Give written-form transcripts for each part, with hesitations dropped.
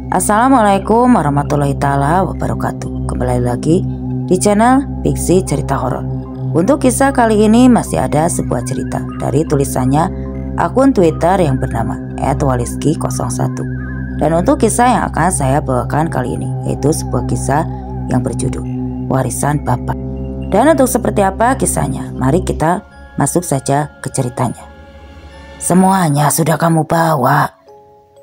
Assalamualaikum warahmatullahi taala wabarakatuh. Kembali lagi di channel Fiksi Cerita Horor. Untuk kisah kali ini masih ada sebuah cerita dari tulisannya akun Twitter yang bernama @waliski01. Dan untuk kisah yang akan saya bawakan kali ini yaitu sebuah kisah yang berjudul Warisan Bapak. Dan untuk seperti apa kisahnya, mari kita masuk saja ke ceritanya. Semuanya sudah kamu bawa?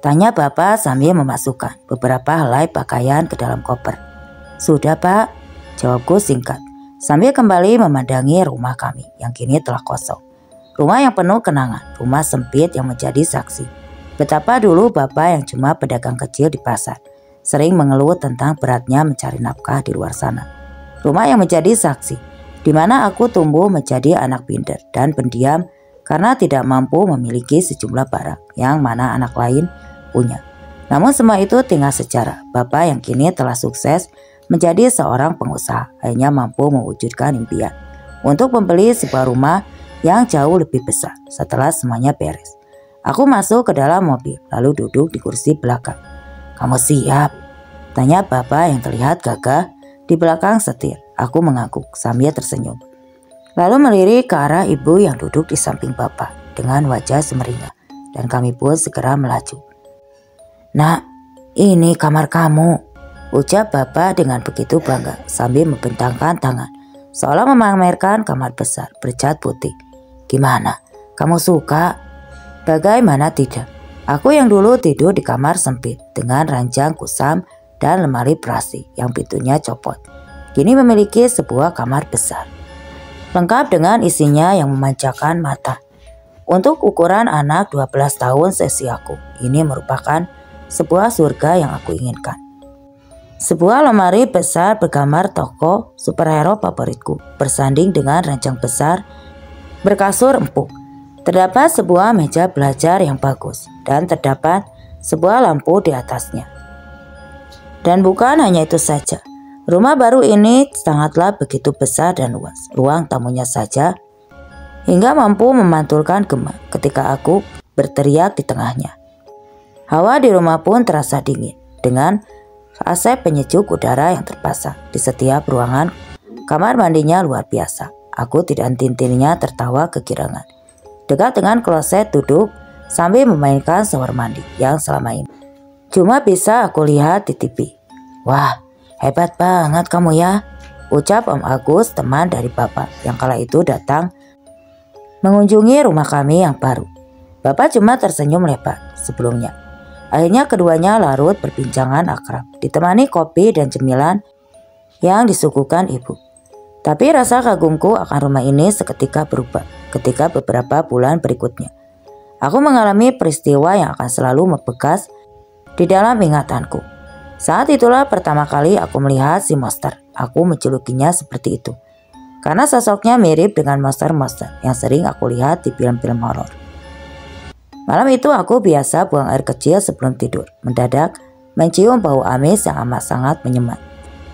Tanya bapak sambil memasukkan beberapa helai pakaian ke dalam koper. Sudah pak, jawabku singkat sambil kembali memandangi rumah kami yang kini telah kosong. Rumah yang penuh kenangan, rumah sempit yang menjadi saksi betapa dulu bapak yang cuma pedagang kecil di pasar sering mengeluh tentang beratnya mencari nafkah di luar sana. Rumah yang menjadi saksi di mana aku tumbuh menjadi anak pintar dan pendiam karena tidak mampu memiliki sejumlah barang yang mana anak lain punya. Namun semua itu tinggal sejarah. Bapak yang kini telah sukses menjadi seorang pengusaha hanya mampu mewujudkan impian untuk membeli sebuah rumah yang jauh lebih besar. Setelah semuanya beres, aku masuk ke dalam mobil lalu duduk di kursi belakang. Kamu siap? Tanya bapak yang terlihat gagah di belakang setir. Aku mengangguk sambil tersenyum lalu melirik ke arah ibu yang duduk di samping bapak dengan wajah semeringah, dan kami pun segera melaju. Nak, ini kamar kamu, ucap bapak dengan begitu bangga sambil membentangkan tangan seolah memamerkan kamar besar bercat putih. Gimana, kamu suka? Bagaimana tidak? Aku yang dulu tidur di kamar sempit dengan ranjang kusam dan lemari prasi yang pintunya copot, kini memiliki sebuah kamar besar lengkap dengan isinya yang memanjakan mata. Untuk ukuran anak 12 tahun seusiaku, ini merupakan sebuah surga yang aku inginkan. Sebuah lemari besar bergambar tokoh superhero favoritku bersanding dengan ranjang besar berkasur empuk. Terdapat sebuah meja belajar yang bagus dan terdapat sebuah lampu di atasnya. Dan bukan hanya itu saja, rumah baru ini sangatlah begitu besar dan luas. Ruang tamunya saja hingga mampu memantulkan gema ketika aku berteriak di tengahnya. Hawa di rumah pun terasa dingin dengan AC penyejuk udara yang terpasang di setiap ruangan. Kamar mandinya luar biasa. Aku tidak henti-hentinya tertawa kegirangan. Dekat dengan kloset duduk sambil memainkan shower mandi yang selama ini cuma bisa aku lihat di TV. Wah, hebat banget kamu ya, ucap Om Agus, teman dari bapak yang kala itu datang mengunjungi rumah kami yang baru. Bapak cuma tersenyum lebar sebelumnya. Akhirnya keduanya larut perbincangan akrab, ditemani kopi dan cemilan yang disuguhkan ibu. Tapi rasa kagumku akan rumah ini seketika berubah ketika beberapa bulan berikutnya aku mengalami peristiwa yang akan selalu membekas di dalam ingatanku. Saat itulah pertama kali aku melihat si monster. Aku menjulukinya seperti itu karena sosoknya mirip dengan monster-monster yang sering aku lihat di film-film horor. Malam itu aku biasa buang air kecil sebelum tidur. Mendadak mencium bau amis yang amat sangat menyemat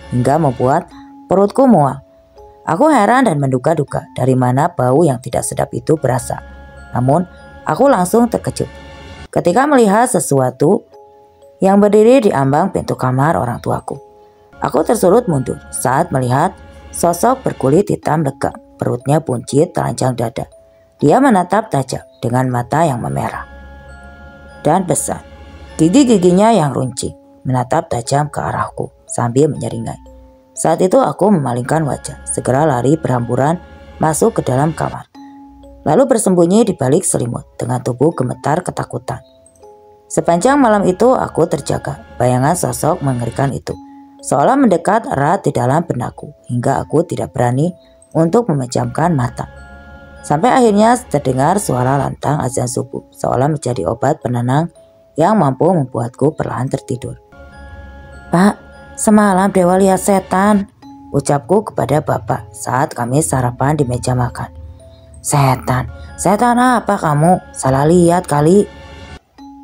hingga membuat perutku mual. Aku heran dan menduga-duga dari mana bau yang tidak sedap itu berasal. Namun aku langsung terkejut ketika melihat sesuatu yang berdiri di ambang pintu kamar orang tuaku. Aku tersulut mundur saat melihat sosok berkulit hitam legam, perutnya buncit telanjang dada. Dia menatap tajam dengan mata yang memerah dan besar. Gigi-giginya yang runcing menatap tajam ke arahku sambil menyeringai. Saat itu aku memalingkan wajah, segera lari berhamburan masuk ke dalam kamar. Lalu bersembunyi di balik selimut dengan tubuh gemetar ketakutan. Sepanjang malam itu aku terjaga bayangan sosok mengerikan itu seolah mendekat erat di dalam benakku hingga aku tidak berani untuk memejamkan mata. Sampai akhirnya terdengar suara lantang azan subuh seolah menjadi obat penenang yang mampu membuatku perlahan tertidur. Pak, semalam Dewa lihat setan, ucapku kepada bapak saat kami sarapan di meja makan. Setan? Setan apa kamu? Salah lihat kali,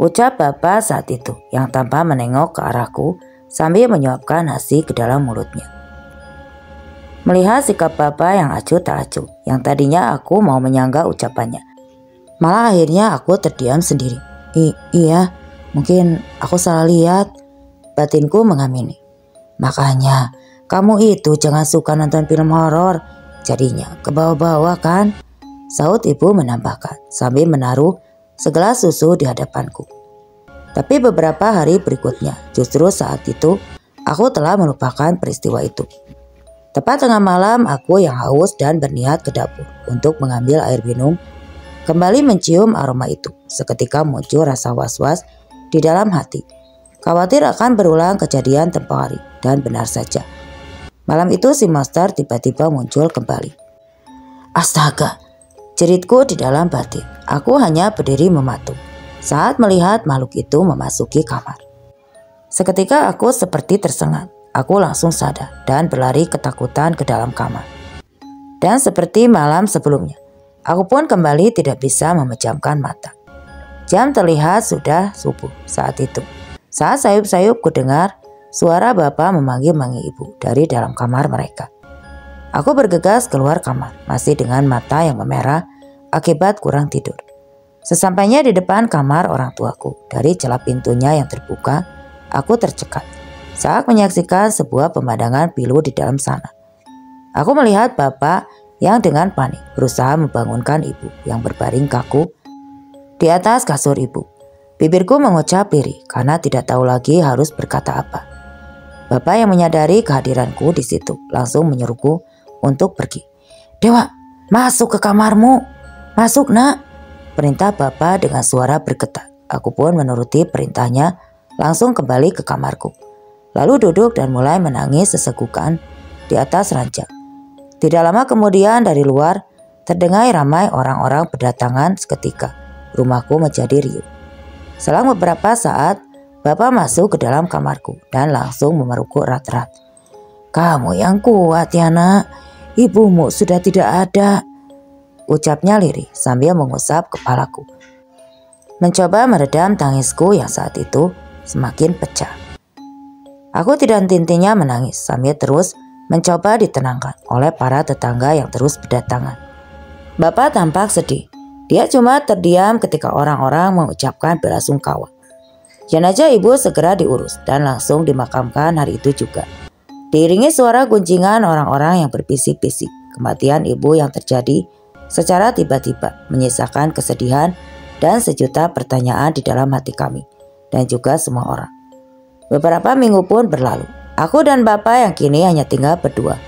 ucap bapak saat itu yang tanpa menengok ke arahku sambil menyuapkan nasi ke dalam mulutnya. Melihat sikap bapak yang acuh tak acuh, yang tadinya aku mau menyanggah ucapannya, malah akhirnya aku terdiam sendiri. Iya, mungkin aku salah lihat, Batinku mengamini. Makanya kamu itu jangan suka nonton film horor, jadinya ke bawah-bawah kan? Saut ibu menambahkan sambil menaruh segelas susu di hadapanku. Tapi beberapa hari berikutnya, justru saat itu aku telah melupakan peristiwa itu. Tepat tengah malam, aku yang haus dan berniat ke dapur untuk mengambil air minum, kembali mencium aroma itu. Seketika muncul rasa was-was di dalam hati. Khawatir akan berulang kejadian tempoh hari, dan benar saja. Malam itu si monster tiba-tiba muncul kembali. Astaga, jeritku di dalam batin. Aku hanya berdiri mematung saat melihat makhluk itu memasuki kamar. Seketika aku seperti tersengat. Aku langsung sadar dan berlari ketakutan ke dalam kamar. Dan seperti malam sebelumnya, aku pun kembali tidak bisa memejamkan mata. Jam terlihat sudah subuh saat itu. Saat sayup-sayup ku dengar suara bapak memanggil-manggil ibu dari dalam kamar mereka. Aku bergegas keluar kamar, masih dengan mata yang memerah akibat kurang tidur. Sesampainya di depan kamar orang tuaku, dari celah pintunya yang terbuka, aku tercekat saat menyaksikan sebuah pemandangan pilu di dalam sana. Aku melihat bapak yang dengan panik berusaha membangunkan ibu yang berbaring kaku di atas kasur ibu. Bibirku mengucap lirih karena tidak tahu lagi harus berkata apa. Bapak yang menyadari kehadiranku di situ langsung menyuruhku untuk pergi. Dewa, masuk ke kamarmu. Masuk nak, perintah bapak dengan suara bergetar. Aku pun menuruti perintahnya, langsung kembali ke kamarku. Lalu duduk dan mulai menangis sesegukan di atas ranjang. Tidak lama kemudian dari luar terdengar ramai orang-orang berdatangan seketika. Rumahku menjadi riuh. Selang beberapa saat, bapak masuk ke dalam kamarku dan langsung memelukku erat-erat. Kamu yang kuat ya nak, ibumu sudah tidak ada, ucapnya lirih sambil mengusap kepalaku. Mencoba meredam tangisku yang saat itu semakin pecah. Aku tidak henti-hentinya menangis sambil terus mencoba ditenangkan oleh para tetangga yang terus berdatangan. Bapak tampak sedih. Dia cuma terdiam ketika orang-orang mengucapkan belasungkawa. Jenazah ibu segera diurus dan langsung dimakamkan hari itu juga. Diiringi suara gunjingan orang-orang yang berbisik-bisik. Kematian ibu yang terjadi secara tiba-tiba menyisakan kesedihan dan sejuta pertanyaan di dalam hati kami dan juga semua orang. Beberapa minggu pun berlalu. Aku dan bapak yang kini hanya tinggal berdua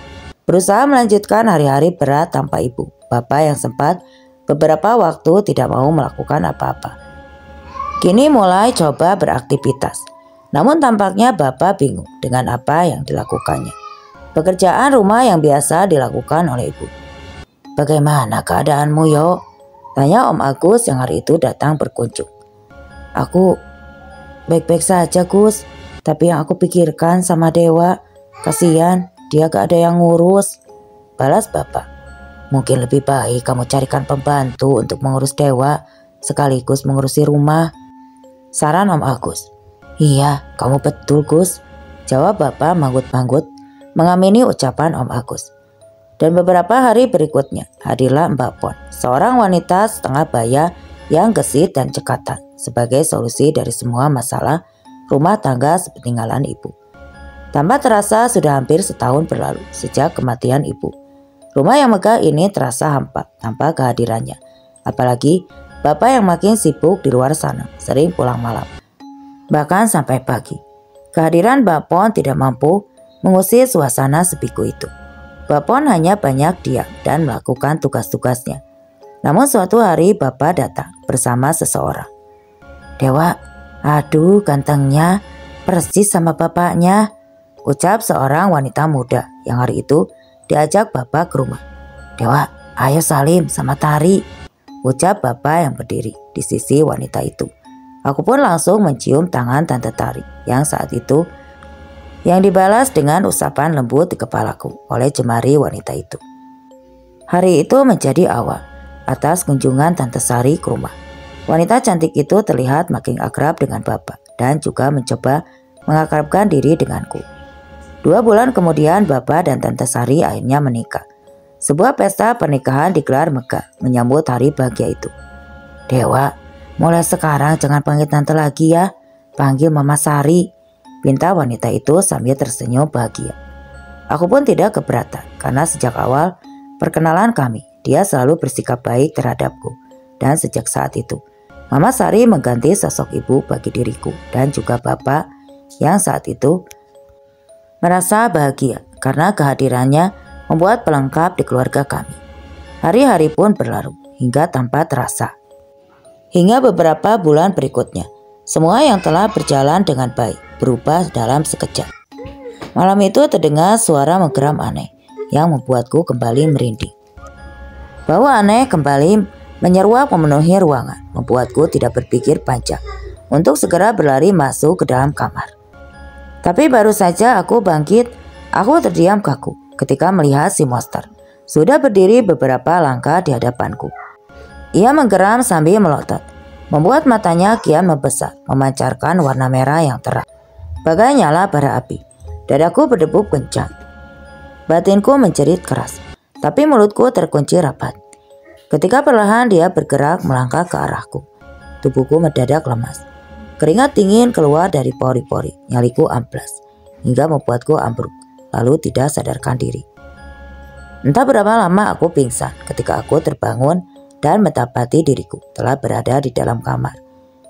berusaha melanjutkan hari-hari berat tanpa ibu. Bapak yang sempat beberapa waktu tidak mau melakukan apa-apa, kini mulai coba beraktivitas. Namun tampaknya bapak bingung dengan apa yang dilakukannya. Pekerjaan rumah yang biasa dilakukan oleh ibu. Bagaimana keadaanmu yo? Tanya Om Agus yang hari itu datang berkunjung. Aku baik-baik saja Gus. Tapi yang aku pikirkan sama Dewa, kasihan dia gak ada yang ngurus, balas bapak. Mungkin lebih baik kamu carikan pembantu untuk mengurus Dewa sekaligus mengurusi rumah, saran Om Agus. Iya, kamu betul Gus, jawab bapak manggut-manggut mengamini ucapan Om Agus. Dan beberapa hari berikutnya hadirlah Mbak Pon, seorang wanita setengah baya yang gesit dan cekatan sebagai solusi dari semua masalah rumah tangga sepeninggalan ibu. Tanpa terasa sudah hampir setahun berlalu sejak kematian ibu. Rumah yang megah ini terasa hampa tanpa kehadirannya. Apalagi bapak yang makin sibuk di luar sana, sering pulang malam, bahkan sampai pagi. Kehadiran Mbak Pon tidak mampu mengusir suasana sepiku itu. Mbak Pon hanya banyak diam dan melakukan tugas-tugasnya. Namun suatu hari bapak datang bersama seseorang. Dewa, aduh gantengnya, persis sama bapaknya, ucap seorang wanita muda yang hari itu diajak bapak ke rumah. Dewa, ayo salim sama Tari, ucap bapak yang berdiri di sisi wanita itu. Aku pun langsung mencium tangan Tante Tari yang saat itu yang dibalas dengan usapan lembut di kepalaku oleh jemari wanita itu. Hari itu menjadi awal atas kunjungan Tante Sari ke rumah. Wanita cantik itu terlihat makin akrab dengan bapak dan juga mencoba mengakrabkan diri denganku. 2 bulan kemudian bapak dan Tante Sari akhirnya menikah. Sebuah pesta pernikahan digelar megah menyambut hari bahagia itu. Dewa, mulai sekarang jangan panggil Tante lagi ya, panggil Mama Sari, pinta wanita itu sambil tersenyum bahagia. Aku pun tidak keberatan karena sejak awal perkenalan kami, dia selalu bersikap baik terhadapku. Dan sejak saat itu, Mama Sari mengganti sosok ibu bagi diriku dan juga Bapak yang saat itu merasa bahagia karena kehadirannya membuat pelengkap di keluarga kami. Hari-hari pun berlalu hingga tanpa terasa. Hingga beberapa bulan berikutnya, semua yang telah berjalan dengan baik berubah dalam sekejap. Malam itu terdengar suara menggeram aneh yang membuatku kembali merinding. Bau aneh kembali menyeruak memenuhi ruangan, membuatku tidak berpikir panjang untuk segera berlari masuk ke dalam kamar. Tapi baru saja aku bangkit, aku terdiam kaku ketika melihat si monster sudah berdiri beberapa langkah di hadapanku. Ia menggeram sambil melotot, membuat matanya kian membesar, memancarkan warna merah yang terang, bagai nyala bara api. Dadaku berdebu kencang. Batinku menjerit keras, tapi mulutku terkunci rapat. Ketika perlahan dia bergerak melangkah ke arahku, tubuhku mendadak lemas. Keringat dingin keluar dari pori-pori, nyaliku amplas, hingga membuatku ambruk, lalu tidak sadarkan diri. Entah berapa lama aku pingsan ketika aku terbangun dan mendapati diriku telah berada di dalam kamar.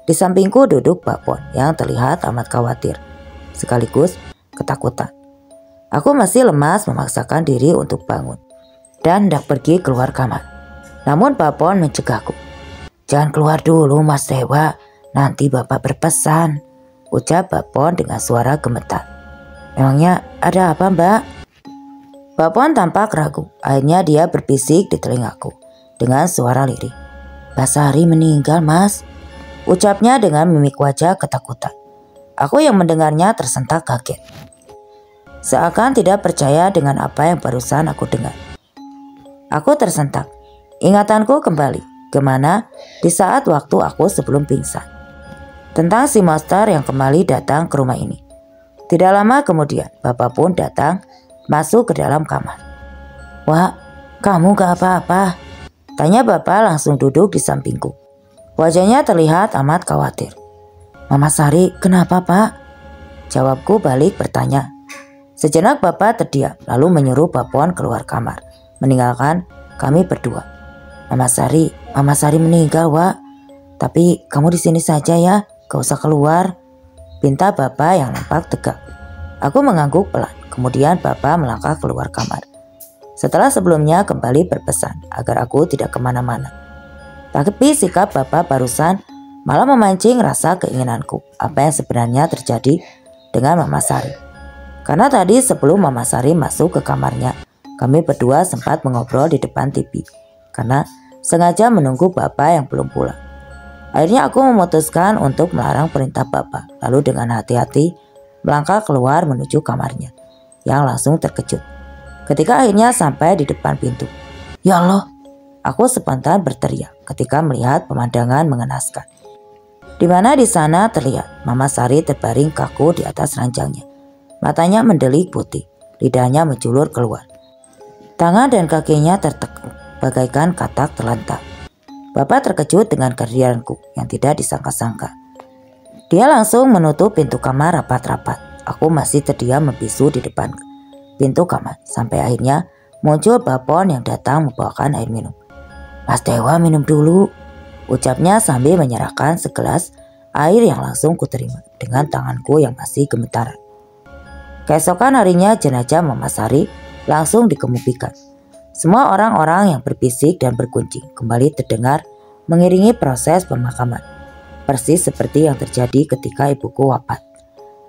Di sampingku duduk Bapon yang terlihat amat khawatir, sekaligus ketakutan. Aku masih lemas memaksakan diri untuk bangun dan hendak pergi keluar kamar. Namun Bapon mencegahku. "Jangan keluar dulu Mas Dewa, nanti Bapak berpesan," ucap Bapon dengan suara gemetar. "Emangnya ada apa Mbak?" Bapon tampak ragu. Akhirnya dia berbisik di telingaku dengan suara lirih. "Mbak Sari meninggal Mas," ucapnya dengan mimik wajah ketakutan. Aku yang mendengarnya tersentak kaget, seakan tidak percaya dengan apa yang barusan aku dengar. Aku tersentak. Ingatanku kembali kemana di saat waktu aku sebelum pingsan, tentang si monster yang kembali datang ke rumah ini. Tidak lama kemudian Bapak pun datang masuk ke dalam kamar. "Wah, kamu gak apa-apa?" tanya Bapak langsung duduk di sampingku. Wajahnya terlihat amat khawatir. "Mama Sari, kenapa Pak?" Jawabku balik bertanya. Sejenak Bapak terdiam lalu menyuruh Bapon keluar kamar, meninggalkan kami berdua. Mama Sari meninggal, Wak. Tapi kamu di sini saja ya, gak usah keluar," pinta Bapak yang nampak tegak. Aku mengangguk pelan, kemudian Bapak melangkah keluar kamar. Setelah sebelumnya kembali berpesan agar aku tidak kemana-mana. Tapi sikap Bapak barusan malah memancing rasa keinginanku apa yang sebenarnya terjadi dengan Mama Sari. Karena tadi sebelum Mama Sari masuk ke kamarnya, kami berdua sempat mengobrol di depan TV karena sengaja menunggu Bapak yang belum pulang. Akhirnya aku memutuskan untuk melarang perintah Bapak, lalu dengan hati-hati melangkah keluar menuju kamarnya, yang langsung terkejut ketika akhirnya sampai di depan pintu. "Ya Allah!" aku spontan berteriak ketika melihat pemandangan mengenaskan, di mana di sana terlihat Mama Sari terbaring kaku di atas ranjangnya. Matanya mendelik putih, lidahnya menjulur keluar. Tangan dan kakinya tertekuk bagaikan katak terlantar. Bapak terkejut dengan kehadiranku yang tidak disangka-sangka. Dia langsung menutup pintu kamar rapat-rapat. Aku masih terdiam membisu di depan pintu kamar sampai akhirnya muncul Bapon yang datang membawakan air minum. "Mas Dewa, minum dulu," ucapnya sambil menyerahkan segelas air yang langsung kuterima dengan tanganku yang masih gemetaran. Keesokan harinya jenazah Mama Sari langsung dikemupikan. Semua orang-orang yang berbisik dan berkuncing kembali terdengar mengiringi proses pemakaman, persis seperti yang terjadi ketika ibuku wafat.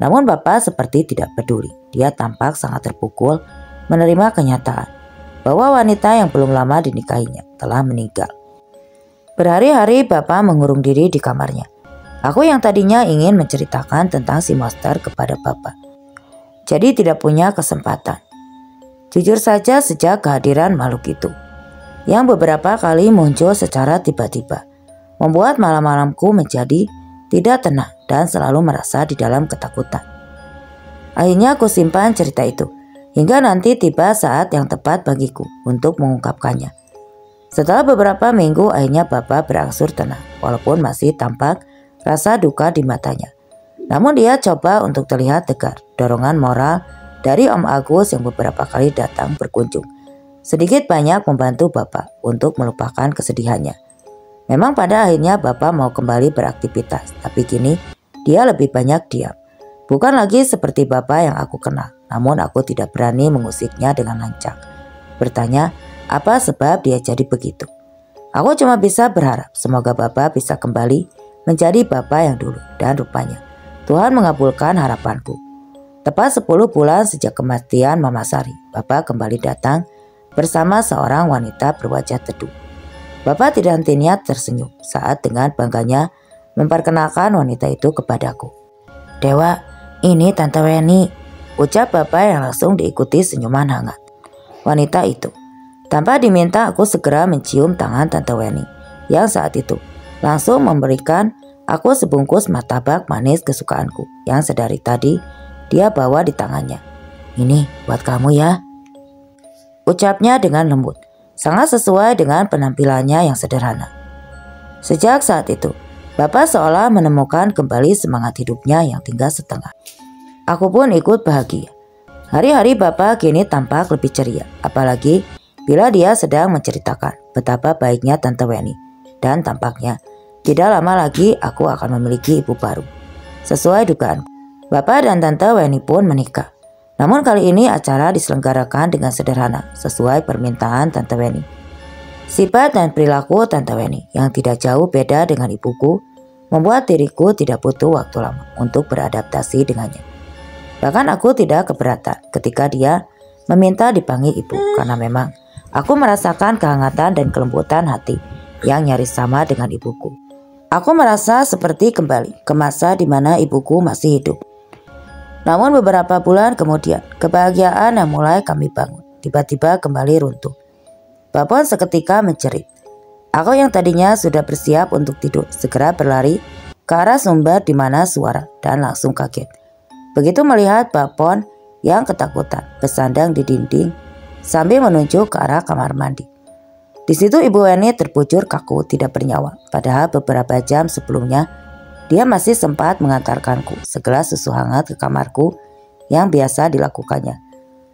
Namun Bapak seperti tidak peduli. Dia tampak sangat terpukul menerima kenyataan bahwa wanita yang belum lama dinikahinya telah meninggal. Berhari-hari Bapak mengurung diri di kamarnya. Aku yang tadinya ingin menceritakan tentang si monster kepada Bapak, jadi tidak punya kesempatan. Jujur saja sejak kehadiran makhluk itu, yang beberapa kali muncul secara tiba-tiba, membuat malam-malamku menjadi tidak tenang dan selalu merasa di dalam ketakutan. Akhirnya aku simpan cerita itu, hingga nanti tiba saat yang tepat bagiku untuk mengungkapkannya. Setelah beberapa minggu akhirnya Bapak berangsur tenang, walaupun masih tampak rasa duka di matanya. Namun dia coba untuk terlihat tegar. Dorongan moral dari Om Agus yang beberapa kali datang berkunjung sedikit banyak membantu Bapak untuk melupakan kesedihannya. Memang pada akhirnya Bapak mau kembali beraktivitas, tapi kini dia lebih banyak diam. Bukan lagi seperti Bapak yang aku kenal, namun aku tidak berani mengusiknya dengan lancang. Bertanya, apa sebab dia jadi begitu? Aku cuma bisa berharap semoga Bapak bisa kembali menjadi Bapak yang dulu, dan rupanya Tuhan mengabulkan harapanku. Tepat 10 bulan sejak kematian Mama Sari, Bapak kembali datang bersama seorang wanita berwajah teduh. Bapak tidak hentinya tersenyum saat dengan bangganya memperkenalkan wanita itu kepadaku. "Dewa, ini Tante Weni," ucap Bapak yang langsung diikuti senyuman hangat. Wanita itu, tanpa diminta aku segera mencium tangan Tante Weni yang saat itu langsung memberikan aku sebungkus martabak manis kesukaanku yang sedari tadi dia bawa di tangannya. "Ini buat kamu ya," ucapnya dengan lembut, sangat sesuai dengan penampilannya yang sederhana. Sejak saat itu, Bapak seolah menemukan kembali semangat hidupnya yang tinggal setengah. Aku pun ikut bahagia. Hari-hari Bapak kini tampak lebih ceria, apalagi bila dia sedang menceritakan betapa baiknya Tante Weni. Dan tampaknya tidak lama lagi aku akan memiliki ibu baru. Sesuai dugaan, Bapak dan Tante Weni pun menikah. Namun kali ini acara diselenggarakan dengan sederhana sesuai permintaan Tante Weni. Sifat dan perilaku Tante Weni yang tidak jauh beda dengan ibuku membuat diriku tidak butuh waktu lama untuk beradaptasi dengannya. Bahkan aku tidak keberatan ketika dia meminta dipanggil ibu karena memang aku merasakan kehangatan dan kelembutan hati yang nyaris sama dengan ibuku. Aku merasa seperti kembali ke masa di mana ibuku masih hidup. Namun beberapa bulan kemudian, kebahagiaan yang mulai kami bangun tiba-tiba kembali runtuh. Bapak seketika menjerit. Aku yang tadinya sudah bersiap untuk tidur segera berlari ke arah sumber di mana suara dan langsung kaget. Begitu melihat Bapon yang ketakutan bersandang di dinding sambil menunjuk ke arah kamar mandi. Di situ Ibu Weni terbujur kaku tidak bernyawa, padahal beberapa jam sebelumnya dia masih sempat mengantarkanku segelas susu hangat ke kamarku yang biasa dilakukannya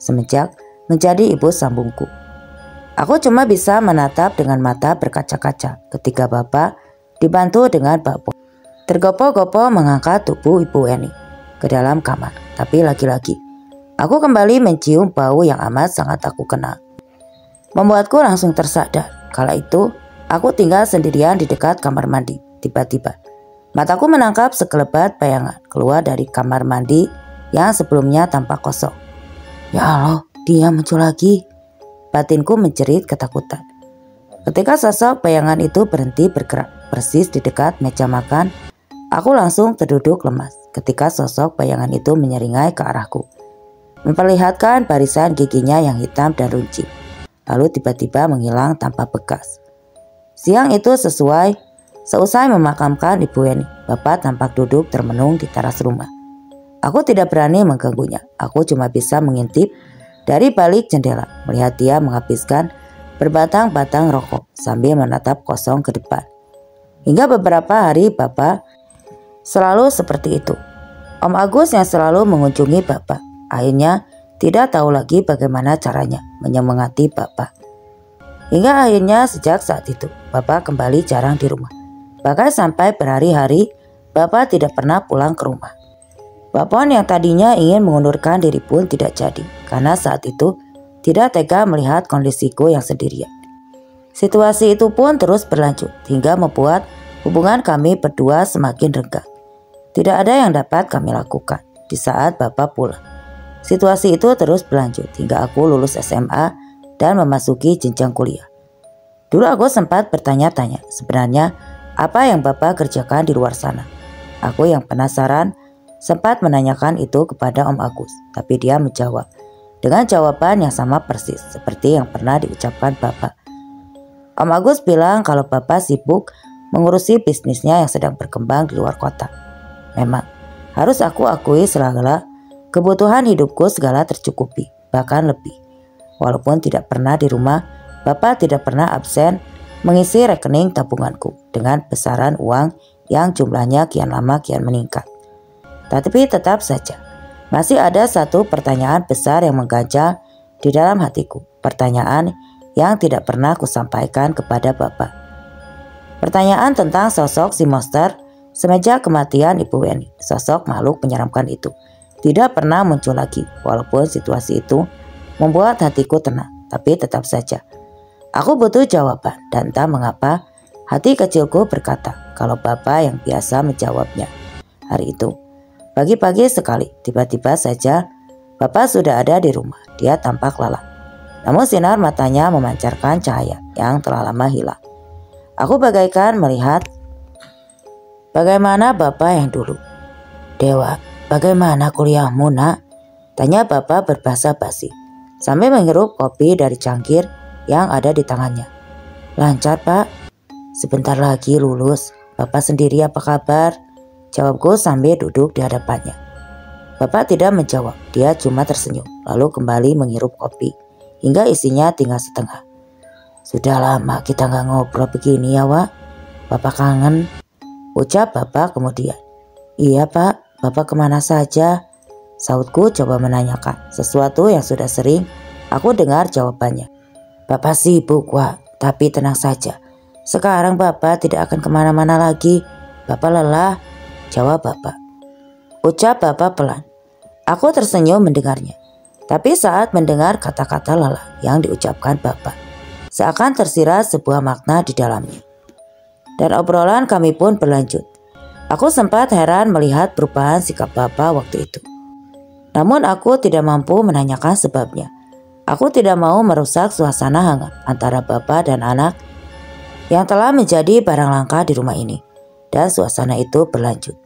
semenjak menjadi ibu sambungku. Aku cuma bisa menatap dengan mata berkaca-kaca ketika Bapak dibantu dengan Bapon tergopoh-gopoh mengangkat tubuh Ibu Weni ke dalam kamar. Tapi lagi-lagi aku kembali mencium bau yang amat sangat aku kenal. Membuatku langsung tersadar. Kala itu aku tinggal sendirian di dekat kamar mandi. Tiba-tiba mataku menangkap sekelebat bayangan keluar dari kamar mandi yang sebelumnya tampak kosong. Ya Allah, dia muncul lagi. Batinku menjerit ketakutan. Ketika sosok bayangan itu berhenti bergerak persis di dekat meja makan, aku langsung terduduk lemas ketika sosok bayangan itu menyeringai ke arahku, memperlihatkan barisan giginya yang hitam dan runcing, lalu tiba-tiba menghilang tanpa bekas. Siang itu seusai memakamkan Ibu Weni, Bapak tampak duduk termenung di teras rumah. Aku tidak berani mengganggunya. Aku cuma bisa mengintip dari balik jendela, melihat dia menghabiskan berbatang-batang rokok sambil menatap kosong ke depan. Hingga beberapa hari Bapak selalu seperti itu. Om Agus yang selalu mengunjungi Bapak akhirnya tidak tahu lagi bagaimana caranya menyemangati Bapak. Hingga akhirnya sejak saat itu Bapak kembali jarang di rumah. Bahkan sampai berhari-hari Bapak tidak pernah pulang ke rumah. Bapak yang tadinya ingin mengundurkan diri pun tidak jadi karena saat itu tidak tega melihat kondisiku yang sendirian. Situasi itu pun terus berlanjut hingga membuat hubungan kami berdua semakin renggang. Tidak ada yang dapat kami lakukan di saat Bapak pulang. Situasi itu terus berlanjut hingga aku lulus SMA dan memasuki jenjang kuliah. Dulu aku sempat bertanya-tanya sebenarnya apa yang Bapak kerjakan di luar sana. Aku yang penasaran sempat menanyakan itu kepada Om Agus, tapi dia menjawab dengan jawaban yang sama persis seperti yang pernah diucapkan Bapak. Om Agus bilang kalau Bapak sibuk mengurusi bisnisnya yang sedang berkembang di luar kota. Memang harus aku akui segala kebutuhan hidupku segala tercukupi, bahkan lebih. Walaupun tidak pernah di rumah, Bapak tidak pernah absen mengisi rekening tabunganku dengan besaran uang yang jumlahnya kian lama kian meningkat. Tapi tetap saja, masih ada satu pertanyaan besar yang mengganjal di dalam hatiku. Pertanyaan yang tidak pernah kusampaikan kepada Bapak. Pertanyaan tentang sosok si monster semenjak kematian Ibu Weni. Sosok makhluk menyeramkan itu tidak pernah muncul lagi. Walaupun situasi itu membuat hatiku tenang, tapi tetap saja aku butuh jawaban. Dan entah mengapa hati kecilku berkata kalau Bapak yang biasa menjawabnya. Hari itu pagi-pagi sekali, tiba-tiba saja Bapak sudah ada di rumah. Dia tampak lelah, namun sinar matanya memancarkan cahaya yang telah lama hilang. Aku bagaikan melihat bagaimana Bapak yang dulu. "Dewa, bagaimana kuliahmu, Nak?" tanya Bapak berbahasa basi sambil menghirup kopi dari cangkir yang ada di tangannya. "Lancar, Pak. Sebentar lagi lulus. Bapak sendiri apa kabar?" jawabku sambil duduk di hadapannya. Bapak tidak menjawab, dia cuma tersenyum lalu kembali menghirup kopi hingga isinya tinggal setengah. "Sudah lama kita nggak ngobrol begini ya, Wak. Bapak kangen," ucap Bapak kemudian. "Iya, Pak. Bapak kemana saja?" sautku coba menanyakan sesuatu yang sudah sering aku dengar jawabannya. "Bapak sibuk, Wak. Tapi tenang saja, sekarang Bapak tidak akan kemana-mana lagi. Bapak lelah," jawab Bapak. Ucap Bapak pelan. Aku tersenyum mendengarnya. Tapi saat mendengar kata-kata lelah yang diucapkan Bapak, seakan tersirat sebuah makna di dalamnya. Dan obrolan kami pun berlanjut. Aku sempat heran melihat perubahan sikap Bapak waktu itu. Namun aku tidak mampu menanyakan sebabnya. Aku tidak mau merusak suasana hangat antara Bapak dan anak yang telah menjadi barang langka di rumah ini. Dan suasana itu berlanjut.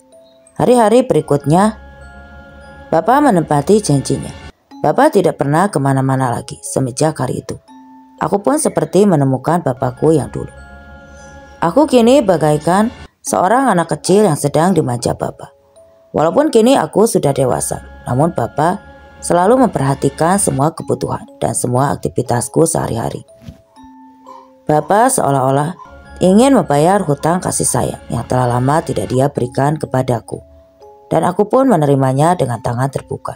Hari-hari berikutnya, Bapak menepati janjinya. Bapak tidak pernah kemana-mana lagi semenjak hari itu. Aku pun seperti menemukan Bapakku yang dulu. Aku kini bagaikan seorang anak kecil yang sedang dimanja Bapak. Walaupun kini aku sudah dewasa, namun Bapak selalu memperhatikan semua kebutuhan dan semua aktivitasku sehari-hari. Bapak seolah-olah ingin membayar hutang kasih sayang yang telah lama tidak dia berikan kepadaku. Dan aku pun menerimanya dengan tangan terbuka.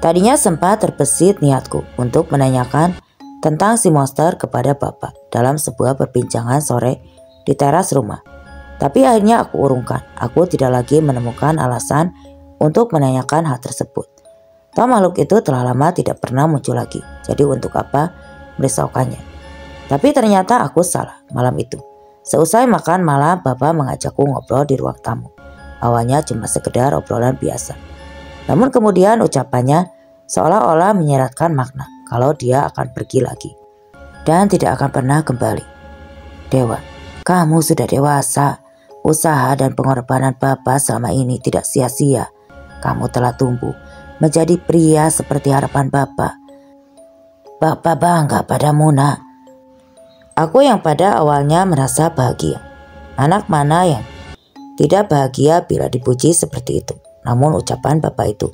Tadinya sempat terbesit niatku untuk menanyakan tentang si monster kepada Bapak dalam sebuah perbincangan sore di teras rumah. Tapi akhirnya aku urungkan. Aku tidak lagi menemukan alasan untuk menanyakan hal tersebut. Toh makhluk itu telah lama tidak pernah muncul lagi. Jadi untuk apa merisaukannya? Tapi ternyata aku salah malam itu. Seusai makan malam, Bapak mengajakku ngobrol di ruang tamu. Awalnya cuma sekedar obrolan biasa. Namun kemudian ucapannya seolah-olah menyiratkan makna kalau dia akan pergi lagi dan tidak akan pernah kembali. "Dewa, kamu sudah dewasa. Usaha dan pengorbanan Bapak selama ini tidak sia-sia. Kamu telah tumbuh menjadi pria seperti harapan Bapak. Bapak bangga padamu, Nak." Aku yang pada awalnya merasa bahagia. Anak mana yang tidak bahagia bila dipuji seperti itu? Namun ucapan Bapak itu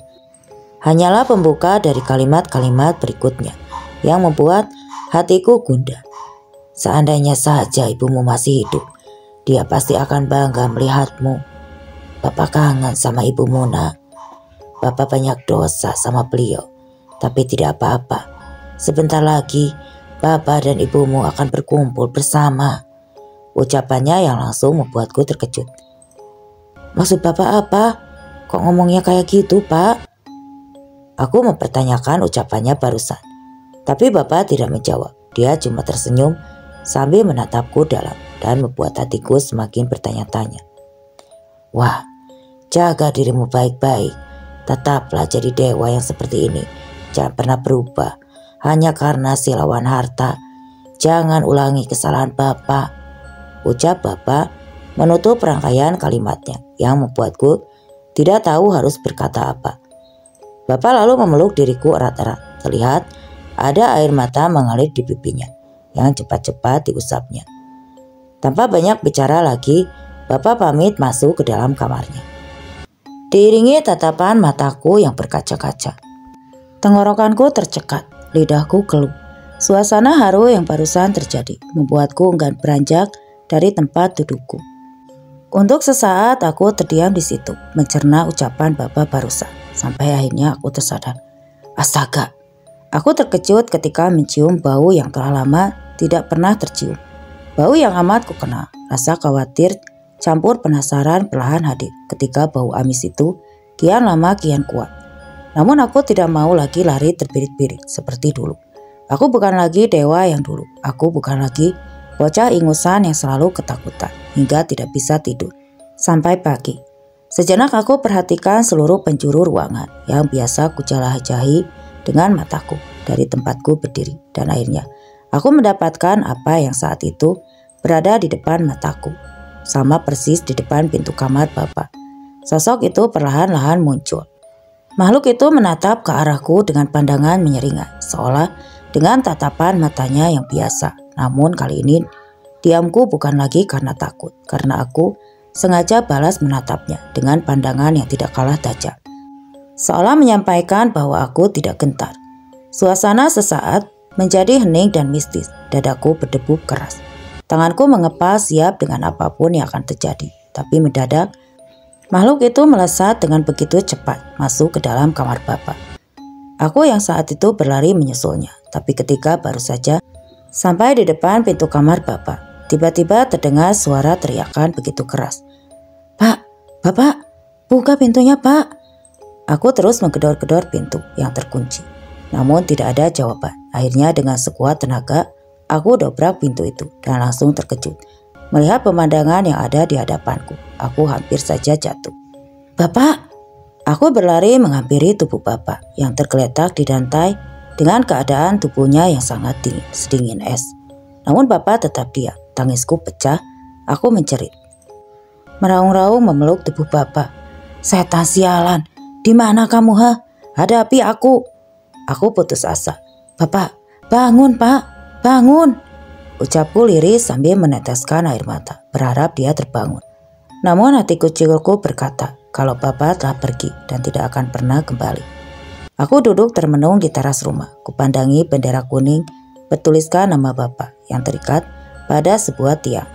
hanyalah pembuka dari kalimat-kalimat berikutnya yang membuat hatiku gundah. "Seandainya saja ibumu masih hidup, dia pasti akan bangga melihatmu. Bapak kangen sama ibumu, Nak. Bapak banyak dosa sama beliau, tapi tidak apa-apa. Sebentar lagi Bapak dan ibumu akan berkumpul bersama." Ucapannya yang langsung membuatku terkejut. "Maksud Bapak apa? Kok ngomongnya kayak gitu, Pak?" Aku mempertanyakan ucapannya barusan. Tapi Bapak tidak menjawab. Dia cuma tersenyum sambil menatapku dalam dan membuat hatiku semakin bertanya-tanya. "Wah, jaga dirimu baik-baik. Tetaplah jadi dewa yang seperti ini. Jangan pernah berubah hanya karena silauan harta. Jangan ulangi kesalahan Bapak," ucap Bapak menutup rangkaian kalimatnya yang membuatku tidak tahu harus berkata apa. Bapak lalu memeluk diriku erat-erat. Terlihat ada air mata mengalir di pipinya yang cepat-cepat diusapnya. Tanpa banyak bicara lagi, Bapak pamit masuk ke dalam kamarnya. Diiringi tatapan mataku yang berkaca-kaca. Tenggorokanku tercekat, lidahku keluh. Suasana haru yang barusan terjadi membuatku enggan beranjak dari tempat dudukku. Untuk sesaat aku terdiam di situ, mencerna ucapan Bapak barusan, sampai akhirnya aku tersadar. Astaga, aku terkejut ketika mencium bau yang telah lama tidak pernah tercium. Bau yang amat kukenal, rasa khawatir campur penasaran perlahan hadir ketika bau amis itu kian lama kian kuat. Namun aku tidak mau lagi lari terbirit-birit seperti dulu. Aku bukan lagi dewa yang dulu, aku bukan lagi bocah ingusan yang selalu ketakutan hingga tidak bisa tidur sampai pagi. Sejenak aku perhatikan seluruh penjuru ruangan yang biasa kujelajahi dengan mataku dari tempatku berdiri, dan akhirnya aku mendapatkan apa yang saat itu berada di depan mataku, sama persis di depan pintu kamar Bapak. Sosok itu perlahan-lahan muncul. Makhluk itu menatap ke arahku dengan pandangan menyeringai, seolah dengan tatapan matanya yang biasa. Namun kali ini diamku bukan lagi karena takut, karena aku sengaja balas menatapnya dengan pandangan yang tidak kalah tajam, seolah menyampaikan bahwa aku tidak gentar. Suasana sesaat menjadi hening dan mistis. Dadaku berdebu keras. Tanganku mengepal siap dengan apapun yang akan terjadi. Tapi mendadak makhluk itu melesat dengan begitu cepat masuk ke dalam kamar Bapak. Aku yang saat itu berlari menyusulnya. Tapi ketika baru saja sampai di depan pintu kamar Bapak, tiba-tiba terdengar suara teriakan begitu keras. Pak, Bapak, buka pintunya Pak. Aku terus menggedor-gedor pintu yang terkunci. Namun tidak ada jawaban. Akhirnya dengan sekuat tenaga, aku dobrak pintu itu dan langsung terkejut melihat pemandangan yang ada di hadapanku. Aku hampir saja jatuh. Bapak! Aku berlari menghampiri tubuh Bapak yang tergeletak di lantai dengan keadaan tubuhnya yang sangat dingin, sedingin es. Namun Bapak tetap diam. Tangisku pecah. Aku menjerit. Meraung-raung memeluk tubuh Bapak. Setan sialan, di mana kamu ha? Hadapi aku. Aku putus asa. Bapak, bangun Pak, bangun. Ucapku lirih sambil meneteskan air mata, berharap dia terbangun. Namun hati kecilku berkata kalau Bapak telah pergi dan tidak akan pernah kembali. Aku duduk termenung di teras rumah. Kupandangi bendera kuning bertuliskan nama Bapak yang terikat pada sebuah tiang.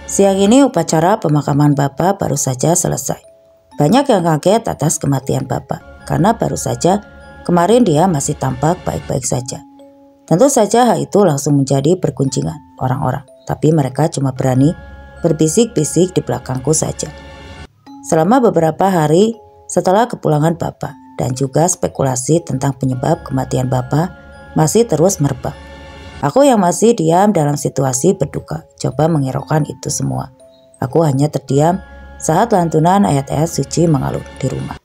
Siang ini upacara pemakaman Bapak baru saja selesai. Banyak yang kaget atas kematian Bapak karena baru saja kemarin dia masih tampak baik-baik saja. Tentu saja hal itu langsung menjadi pergunjingan orang-orang, tapi mereka cuma berani berbisik-bisik di belakangku saja. Selama beberapa hari setelah kepulangan Bapak dan juga spekulasi tentang penyebab kematian Bapak masih terus merebak. Aku yang masih diam dalam situasi berduka coba menghiraukan itu semua. Aku hanya terdiam saat lantunan ayat-ayat suci mengalun di rumah.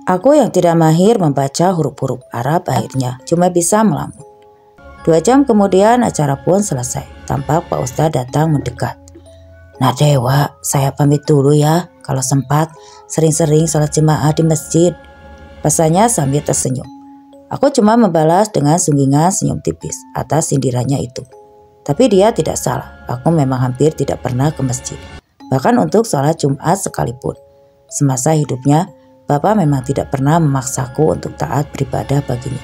Aku yang tidak mahir membaca huruf-huruf Arab akhirnya cuma bisa melamun. 2 jam kemudian acara pun selesai. Tampak Pak Ustadz datang mendekat. Nah Dewa, saya pamit dulu ya. Kalau sempat, sering-sering sholat jemaah di masjid. Pesannya sambil tersenyum. Aku cuma membalas dengan sunggingan senyum tipis atas sindirannya itu. Tapi dia tidak salah. Aku memang hampir tidak pernah ke masjid. Bahkan untuk sholat Jumat sekalipun. Semasa hidupnya, Bapak memang tidak pernah memaksaku untuk taat beribadah baginya.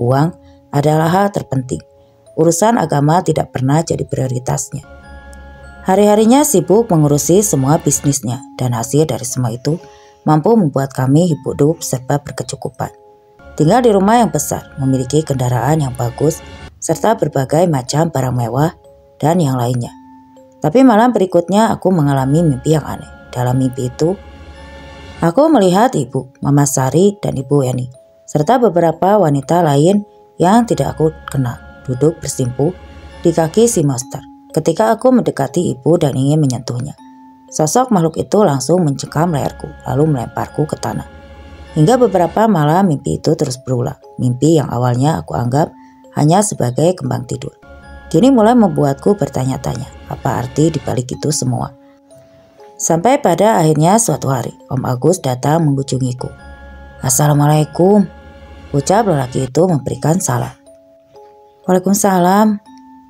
Uang adalah hal terpenting. Urusan agama tidak pernah jadi prioritasnya. Hari-harinya sibuk mengurusi semua bisnisnya dan hasil dari semua itu mampu membuat kami hidup serba berkecukupan. Tinggal di rumah yang besar, memiliki kendaraan yang bagus, serta berbagai macam barang mewah dan yang lainnya. Tapi malam berikutnya aku mengalami mimpi yang aneh. Dalam mimpi itu, aku melihat Ibu, Mama Sari dan Ibu Yani, serta beberapa wanita lain yang tidak aku kenal, duduk bersimpuh di kaki si monster. Ketika aku mendekati Ibu dan ingin menyentuhnya, sosok makhluk itu langsung mencekam leherku, lalu melemparku ke tanah. Hingga beberapa malam mimpi itu terus berulang. Mimpi yang awalnya aku anggap hanya sebagai kembang tidur, kini mulai membuatku bertanya-tanya, apa arti dibalik itu semua. Sampai pada akhirnya suatu hari, Om Agus datang mengunjungiku. Assalamualaikum, ucap lelaki itu memberikan salam. Waalaikumsalam,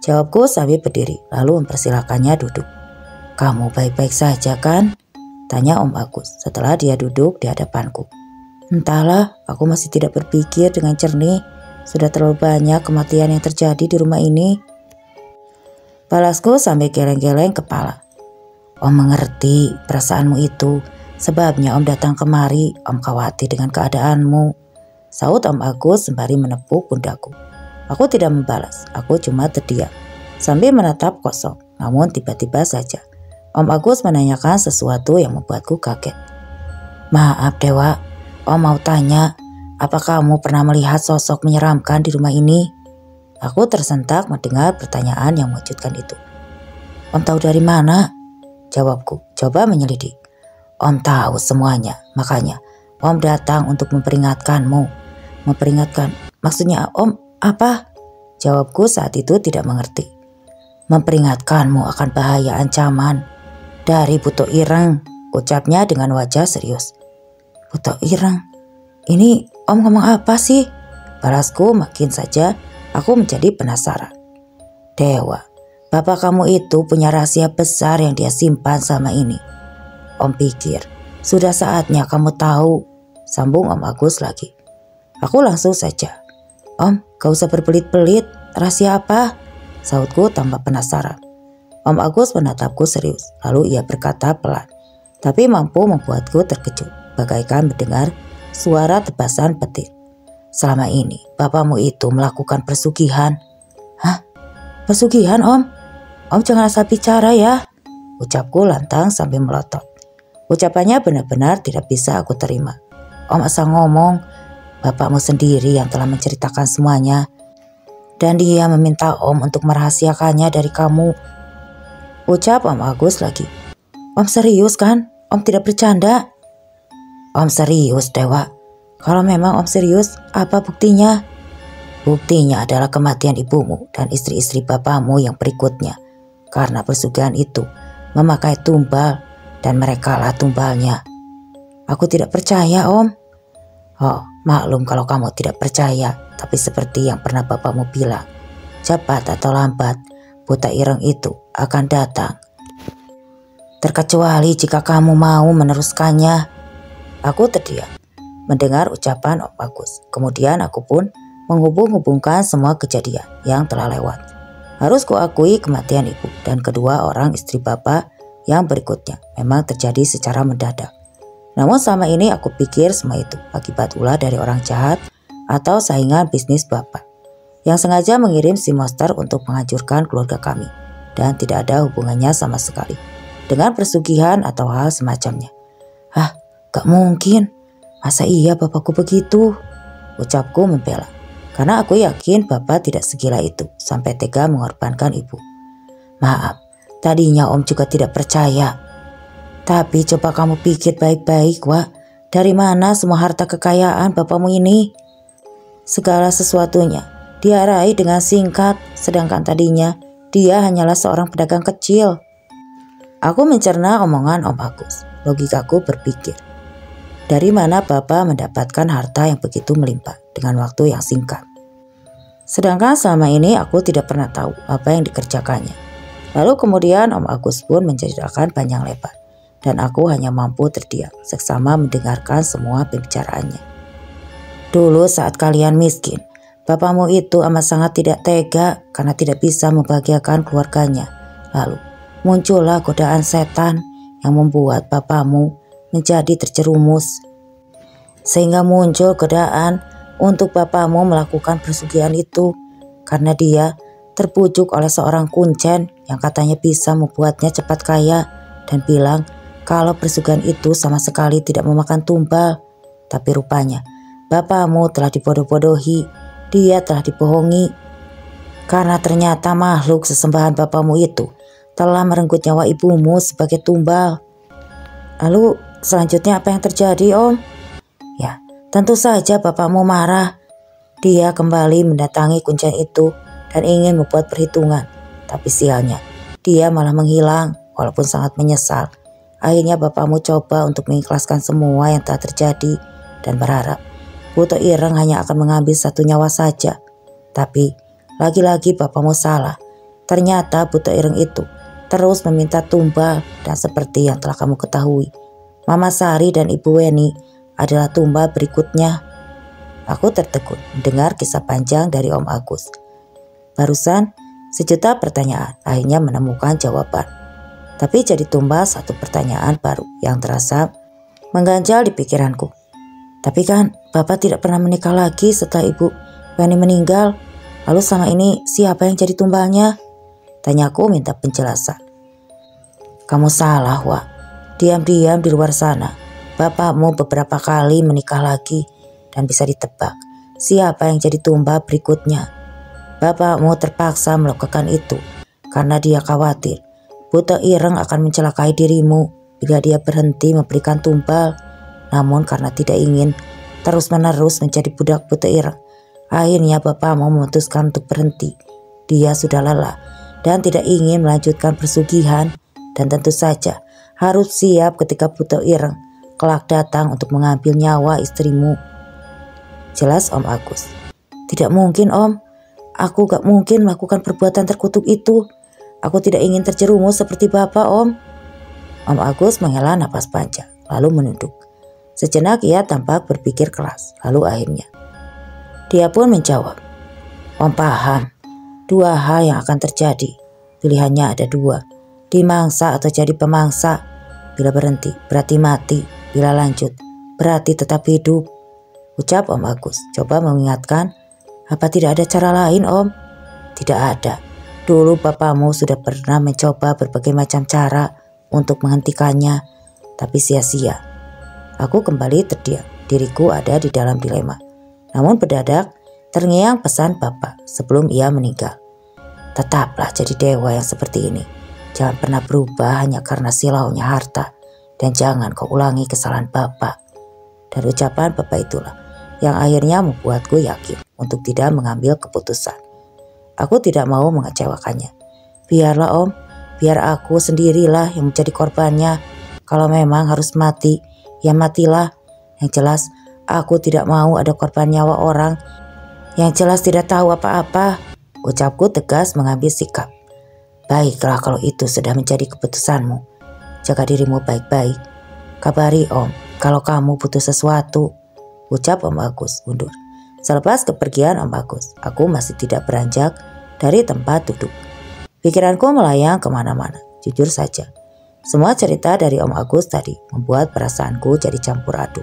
jawabku sambil berdiri, lalu mempersilakannya duduk. Kamu baik-baik saja kan? Tanya Om Agus setelah dia duduk di hadapanku. Entahlah, aku masih tidak berpikir dengan jernih. Sudah terlalu banyak kematian yang terjadi di rumah ini. Balasku sambil geleng-geleng kepala. Om mengerti perasaanmu itu. Sebabnya Om datang kemari. Om khawatir dengan keadaanmu, sahut Om Agus sembari menepuk pundakku. Aku tidak membalas. Aku cuma terdiam sambil menatap kosong. Namun tiba-tiba saja Om Agus menanyakan sesuatu yang membuatku kaget. Maaf Dewa, Om mau tanya, apa kamu pernah melihat sosok menyeramkan di rumah ini? Aku tersentak mendengar pertanyaan yang mengejutkan itu. Om tahu dari mana? Jawabku, coba menyelidik. Om tahu semuanya, makanya Om datang untuk memperingatkanmu. Memperingatkan, maksudnya Om apa? Jawabku saat itu tidak mengerti. Memperingatkanmu akan bahaya ancaman dari Buto Ireng, ucapnya dengan wajah serius. Buto Ireng? Ini Om ngomong apa sih? Balasku makin saja aku menjadi penasaran. Dewa, bapak kamu itu punya rahasia besar yang dia simpan selama ini. Om pikir sudah saatnya kamu tahu, sambung Om Agus lagi. Aku langsung saja. Om, gak usah berbelit-belit, rahasia apa? Sahutku tambah penasaran. Om Agus menatapku serius, lalu ia berkata pelan, tapi mampu membuatku terkejut, bagaikan mendengar suara tebasan petir. Selama ini bapakmu itu melakukan persugihan. Hah? Persugihan Om? Om jangan asal bicara ya, ucapku lantang sambil melotot. Ucapannya benar-benar tidak bisa aku terima. Om asal ngomong, bapakmu sendiri yang telah menceritakan semuanya. Dan dia meminta Om untuk merahasiakannya dari kamu, ucap Om Agus lagi. Om serius kan? Om tidak bercanda? Om serius Dewa. Kalau memang Om serius, apa buktinya? Buktinya adalah kematian ibumu dan istri-istri bapakmu yang berikutnya. Karena persugihan itu memakai tumbal dan merekalah tumbalnya. Aku tidak percaya Om. Oh, maklum kalau kamu tidak percaya. Tapi seperti yang pernah bapakmu bilang, cepat atau lambat Buto Ireng itu akan datang. Terkecuali jika kamu mau meneruskannya. Aku terdiam mendengar ucapan Om Agus. Kemudian aku pun menghubung-hubungkan semua kejadian yang telah lewat. Harus kuakui kematian ibu dan kedua orang istri bapak yang berikutnya memang terjadi secara mendadak. Namun selama ini aku pikir semua itu akibat ulah dari orang jahat atau saingan bisnis bapak yang sengaja mengirim si monster untuk menghancurkan keluarga kami dan tidak ada hubungannya sama sekali dengan persugihan atau hal semacamnya. Ah, gak mungkin. Masa iya bapakku begitu? Ucapku membela. Karena aku yakin bapak tidak segila itu sampai tega mengorbankan ibu. Maaf, tadinya Om juga tidak percaya. Tapi coba kamu pikir baik-baik, Wak. Dari mana semua harta kekayaan bapakmu ini? Segala sesuatunya dia raih dengan singkat, sedangkan tadinya dia hanyalah seorang pedagang kecil. Aku mencerna omongan Om Agus. Logikaku berpikir, dari mana bapak mendapatkan harta yang begitu melimpah dengan waktu yang singkat? Sedangkan selama ini aku tidak pernah tahu apa yang dikerjakannya. Lalu kemudian Om Agus pun menceritakan panjang lebar, dan aku hanya mampu terdiam seksama mendengarkan semua pembicaraannya. Dulu saat kalian miskin, bapakmu itu amat sangat tidak tega karena tidak bisa membahagiakan keluarganya. Lalu muncullah godaan setan yang membuat bapakmu menjadi terjerumus. Sehingga muncul godaan untuk bapakmu melakukan persugihan itu karena dia terbujuk oleh seorang kuncen yang katanya bisa membuatnya cepat kaya dan bilang kalau persugihan itu sama sekali tidak memakan tumbal. Tapi rupanya bapakmu telah dibodoh-bodohi, dia telah dibohongi. Karena ternyata makhluk sesembahan bapakmu itu telah merenggut nyawa ibumu sebagai tumbal. Lalu selanjutnya apa yang terjadi Om? Ya, tentu saja bapakmu marah. Dia kembali mendatangi kuncen itu dan ingin membuat perhitungan. Tapi sialnya, dia malah menghilang walaupun sangat menyesal. Akhirnya bapakmu coba untuk mengikhlaskan semua yang telah terjadi dan berharap Buto Ireng hanya akan mengambil satu nyawa saja. Tapi lagi-lagi bapakmu salah. Ternyata Buto Ireng itu terus meminta tumbal dan seperti yang telah kamu ketahui, Mama Sari dan Ibu Weni adalah tumbal berikutnya. Aku tertegun mendengar kisah panjang dari Om Agus. Barusan sejuta pertanyaan akhirnya menemukan jawaban. Tapi jadi tumbas satu pertanyaan baru yang terasa mengganjal di pikiranku. Tapi kan Bapak tidak pernah menikah lagi setelah Ibu Yani meninggal. Lalu selama ini siapa yang jadi tumbalnya? Tanyaku minta penjelasan. Kamu salah, Wak. Diam-diam di luar sana, bapakmu beberapa kali menikah lagi dan bisa ditebak siapa yang jadi tumbal berikutnya. Bapakmu terpaksa melakukan itu karena dia khawatir Buta Ireng akan mencelakai dirimu bila dia berhenti memberikan tumbal. Namun karena tidak ingin terus-menerus menjadi budak Buta Ireng, akhirnya bapakmu memutuskan untuk berhenti. Dia sudah lelah dan tidak ingin melanjutkan persugihan, dan tentu saja harus siap ketika Buta Ireng kelak datang untuk mengambil nyawa istrimu. Jelas Om Agus. Tidak mungkin Om, aku gak mungkin melakukan perbuatan terkutuk itu. Aku tidak ingin terjerumus seperti Bapak Om. Om Agus menghela napas panjang lalu menunduk. Sejenak ia tampak berpikir keras, lalu akhirnya dia pun menjawab. Om paham, dua hal yang akan terjadi. Pilihannya ada dua, dimangsa atau jadi pemangsa. Bila berhenti berarti mati, bila lanjut berarti tetap hidup. Ucap Om Agus coba mengingatkan, apa tidak ada cara lain Om? Tidak ada. Dulu bapakmu sudah pernah mencoba berbagai macam cara untuk menghentikannya, tapi sia-sia. Aku kembali terdiam, diriku ada di dalam dilema. Namun mendadak terngiang pesan Bapak sebelum ia meninggal. Tetaplah jadi dewa yang seperti ini. Jangan pernah berubah hanya karena silaunya harta. Dan jangan kau ulangi kesalahan Bapak. Dan ucapan Bapak itulah yang akhirnya membuatku yakin untuk tidak mengambil keputusan. Aku tidak mau mengecewakannya. Biarlah Om, biar aku sendirilah yang menjadi korbannya. Kalau memang harus mati, ya matilah. Yang jelas, aku tidak mau ada korban nyawa orang yang jelas tidak tahu apa-apa. Ucapku tegas mengambil sikap. Baiklah kalau itu sudah menjadi keputusanmu. Jaga dirimu baik-baik. Kabari Om kalau kamu butuh sesuatu. Ucap Om Agus mundur. Selepas kepergian Om Agus, aku masih tidak beranjak dari tempat duduk. Pikiranku melayang kemana-mana. Jujur saja, semua cerita dari Om Agus tadi membuat perasaanku jadi campur aduk.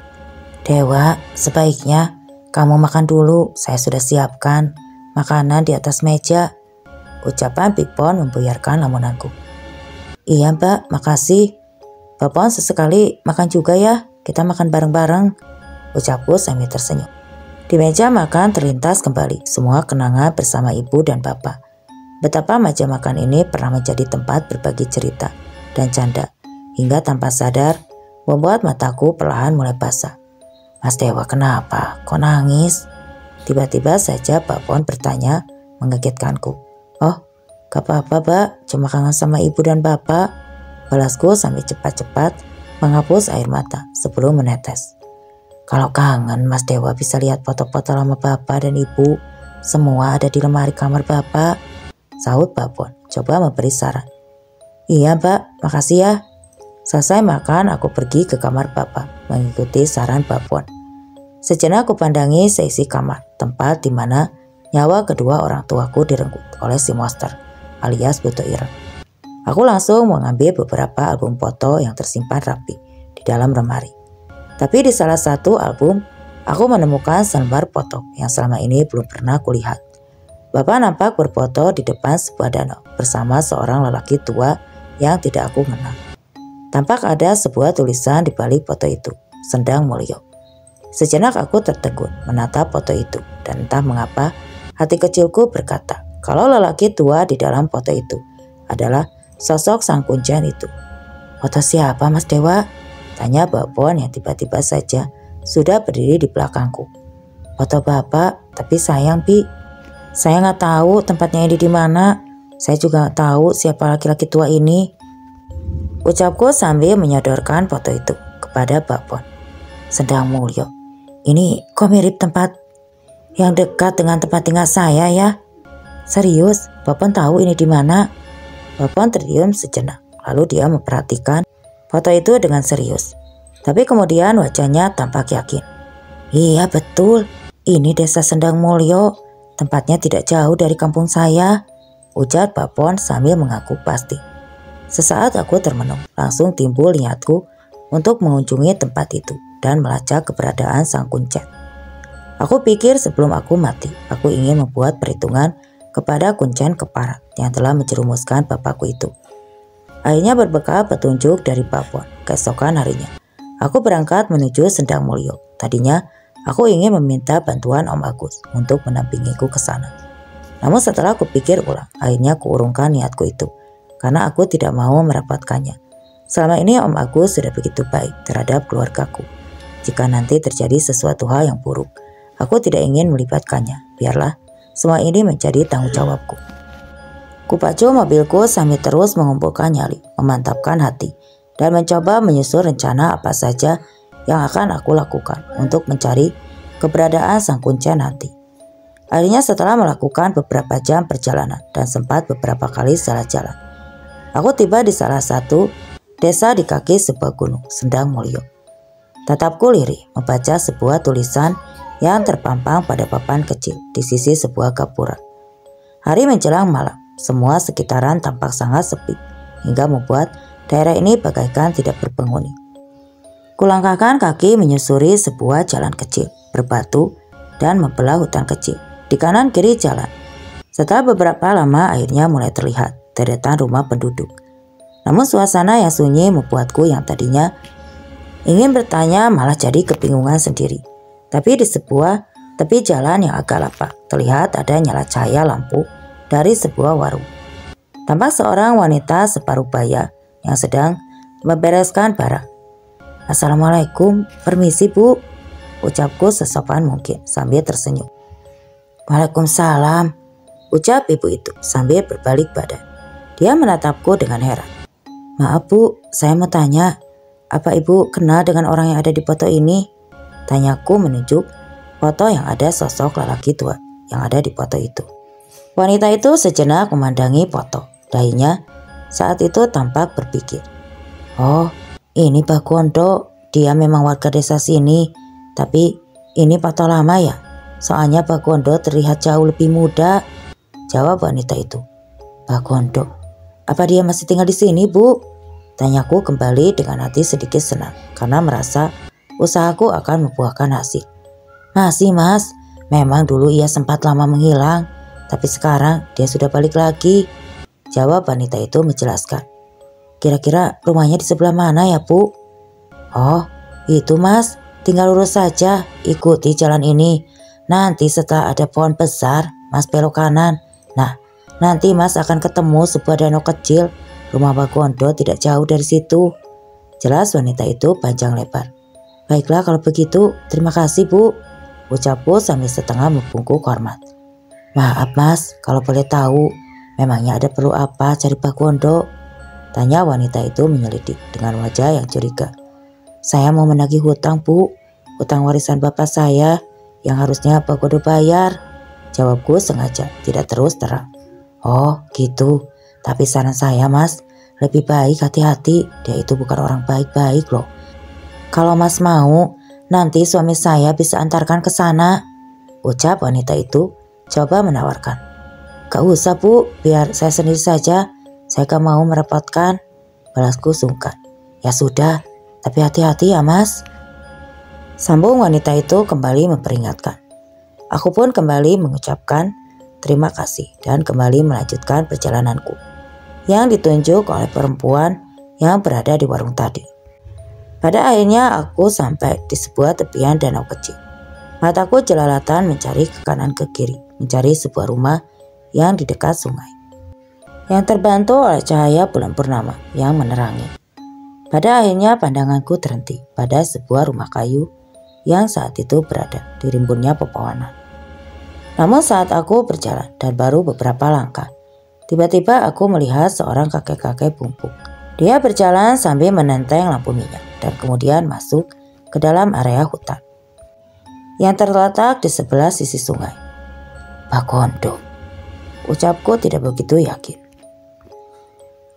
Dewa, sebaiknya kamu makan dulu. Saya sudah siapkan makanan di atas meja. Ucapan Big Pon membuyarkan lamunanku. Iya Mbak, makasih. Bapon sesekali makan juga ya. Kita makan bareng-bareng. Ucapku sambil tersenyum. Di meja makan terlintas kembali semua kenangan bersama ibu dan bapak. Betapa meja makan ini pernah menjadi tempat berbagi cerita dan canda, hingga tanpa sadar membuat mataku perlahan mulai basah. Mas Dewa kenapa? Kok nangis? Tiba-tiba saja Pak Pon bertanya mengagetkanku. Oh, gak apa-apa Mbak, cuma kangen sama ibu dan bapak. Balasku sambil cepat-cepat menghapus air mata sebelum menetes. Kalau kangen, Mas Dewa bisa lihat foto-foto lama Bapak dan Ibu. Semua ada di lemari kamar Bapak. Sahut Pak Pon, coba memberi saran. Iya Mbak, makasih ya. Selesai makan, aku pergi ke kamar Bapak, mengikuti saran Pak Pon. Sejenak aku pandangi seisi kamar, tempat di mana nyawa kedua orang tuaku direnggut oleh si monster, alias Buta Ireng. Aku langsung mengambil beberapa album foto yang tersimpan rapi di dalam lemari. Tapi di salah satu album, aku menemukan selembar foto yang selama ini belum pernah kulihat. Bapak nampak berfoto di depan sebuah danau bersama seorang lelaki tua yang tidak aku kenal. Tampak ada sebuah tulisan di balik foto itu, Sendang Mulyo. Sejenak aku tertegun menatap foto itu dan entah mengapa hati kecilku berkata kalau lelaki tua di dalam foto itu adalah sosok sang kuncen itu. Foto siapa Mas Dewa? Tanya Bapon yang tiba-tiba saja sudah berdiri di belakangku. Foto Bapak, tapi sayang Pi. Saya nggak tahu tempatnya ini di mana. Saya juga nggak tahu siapa laki-laki tua ini. Ucapku sambil menyodorkan foto itu kepada Bapon. Sendang Mulyo. Ini kok mirip tempat yang dekat dengan tempat tinggal saya ya? Serius, Bapon tahu ini di mana? Bapon terdiam sejenak, lalu dia memperhatikan foto itu dengan serius. Tapi kemudian wajahnya tampak yakin. Iya betul, ini desa Sendang Mulyo. Tempatnya tidak jauh dari kampung saya. Ujar Bapon sambil mengaku pasti. Sesaat aku termenung, langsung timbul niatku untuk mengunjungi tempat itu dan melacak keberadaan sang kuncen. Aku pikir sebelum aku mati, aku ingin membuat perhitungan kepada kuncen keparat yang telah menjerumuskan bapakku itu. Akhirnya berbekal petunjuk dari Papuan, keesokan harinya aku berangkat menuju Sendang Mulyo. Tadinya aku ingin meminta bantuan Om Agus untuk mendampingiku ke sana. Namun setelah kupikir ulang, akhirnya kuurungkan niatku itu karena aku tidak mau merepotkannya. Selama ini Om Agus sudah begitu baik terhadap keluargaku. Jika nanti terjadi sesuatu hal yang buruk, aku tidak ingin melibatkannya. Biarlah semua ini menjadi tanggung jawabku. Kupacu mobilku sambil terus mengumpulkan nyali, memantapkan hati, dan mencoba menyusun rencana apa saja yang akan aku lakukan untuk mencari keberadaan sang kuncen nanti. Akhirnya setelah melakukan beberapa jam perjalanan dan sempat beberapa kali salah jalan, aku tiba di salah satu desa di kaki sebuah gunung, Sendang Mulyo. Tatapku lirih membaca sebuah tulisan yang terpampang pada papan kecil di sisi sebuah gapura. Hari menjelang malam, semua sekitaran tampak sangat sepi, hingga membuat daerah ini bagaikan tidak berpenghuni. Kulangkahkan kaki menyusuri sebuah jalan kecil, berbatu, dan membelah hutan kecil. Di kanan kiri jalan. Setelah beberapa lama akhirnya mulai terlihat deretan rumah penduduk. Namun suasana yang sunyi membuatku yang tadinya ingin bertanya malah jadi kebingungan sendiri. Tapi di sebuah tepi jalan yang agak lapang, terlihat ada nyala cahaya lampu dari sebuah warung. Tampak seorang wanita separuh baya yang sedang membereskan barang. "Assalamualaikum, permisi Bu," ucapku sesopan mungkin sambil tersenyum. "Waalaikumsalam," ucap ibu itu sambil berbalik badan. Dia menatapku dengan heran. "Maaf Bu, saya mau tanya, apa Ibu kenal dengan orang yang ada di foto ini?" Tanyaku menunjuk foto yang ada sosok lelaki tua yang ada di foto itu. Wanita itu sejenak memandangi foto. Dahinya saat itu tampak berpikir, "Oh, ini Pak Gondo, dia memang warga desa sini. Tapi ini foto lama ya? Soalnya Pak Gondo terlihat jauh lebih muda," jawab wanita itu. "Pak Gondo, apa dia masih tinggal di sini Bu?" Tanyaku kembali dengan hati sedikit senang karena merasa usahaku akan membuahkan hasil. "Masih Mas, memang dulu ia sempat lama menghilang, tapi sekarang dia sudah balik lagi," jawab wanita itu menjelaskan. "Kira-kira rumahnya di sebelah mana ya Bu?" "Oh, itu Mas, tinggal lurus saja, ikuti jalan ini. Nanti setelah ada pohon besar, Mas belok kanan. Nah, nanti Mas akan ketemu sebuah danau kecil. Rumah Pak Gondo tidak jauh dari situ," jelas wanita itu panjang lebar. "Baiklah kalau begitu, terima kasih Bu," ucapku sambil setengah membungkuk hormat. "Maaf Mas, kalau boleh tahu, memangnya ada perlu apa cari Pak Gondo?" tanya wanita itu menyelidik dengan wajah yang curiga. "Saya mau menagih hutang Bu, hutang warisan bapak saya yang harusnya Pak Gondo bayar," jawabku sengaja tidak terus terang. "Oh gitu, tapi saran saya Mas, lebih baik hati-hati, dia itu bukan orang baik-baik loh. Kalau Mas mau, nanti suami saya bisa antarkan ke sana," ucap wanita itu coba menawarkan. "Gak usah Bu, biar saya sendiri saja, saya gak mau merepotkan," balasku sungkan. "Ya sudah, tapi hati-hati ya Mas," sambung wanita itu kembali memperingatkan. Aku pun kembali mengucapkan terima kasih dan kembali melanjutkan perjalananku yang ditunjuk oleh perempuan yang berada di warung tadi. Pada akhirnya aku sampai di sebuah tepian danau kecil. Mataku jelalatan mencari ke kanan ke kiri, mencari sebuah rumah yang di dekat sungai, yang terbantu oleh cahaya bulan purnama yang menerangi. Pada akhirnya pandanganku terhenti pada sebuah rumah kayu yang saat itu berada di rimbunnya pepohonan. Namun saat aku berjalan dan baru beberapa langkah, tiba-tiba aku melihat seorang kakek-kakek bungkuk. Dia berjalan sambil menenteng lampu minyak dan kemudian masuk ke dalam area hutan yang terletak di sebelah sisi sungai. "Pak Gondo," ucapku tidak begitu yakin.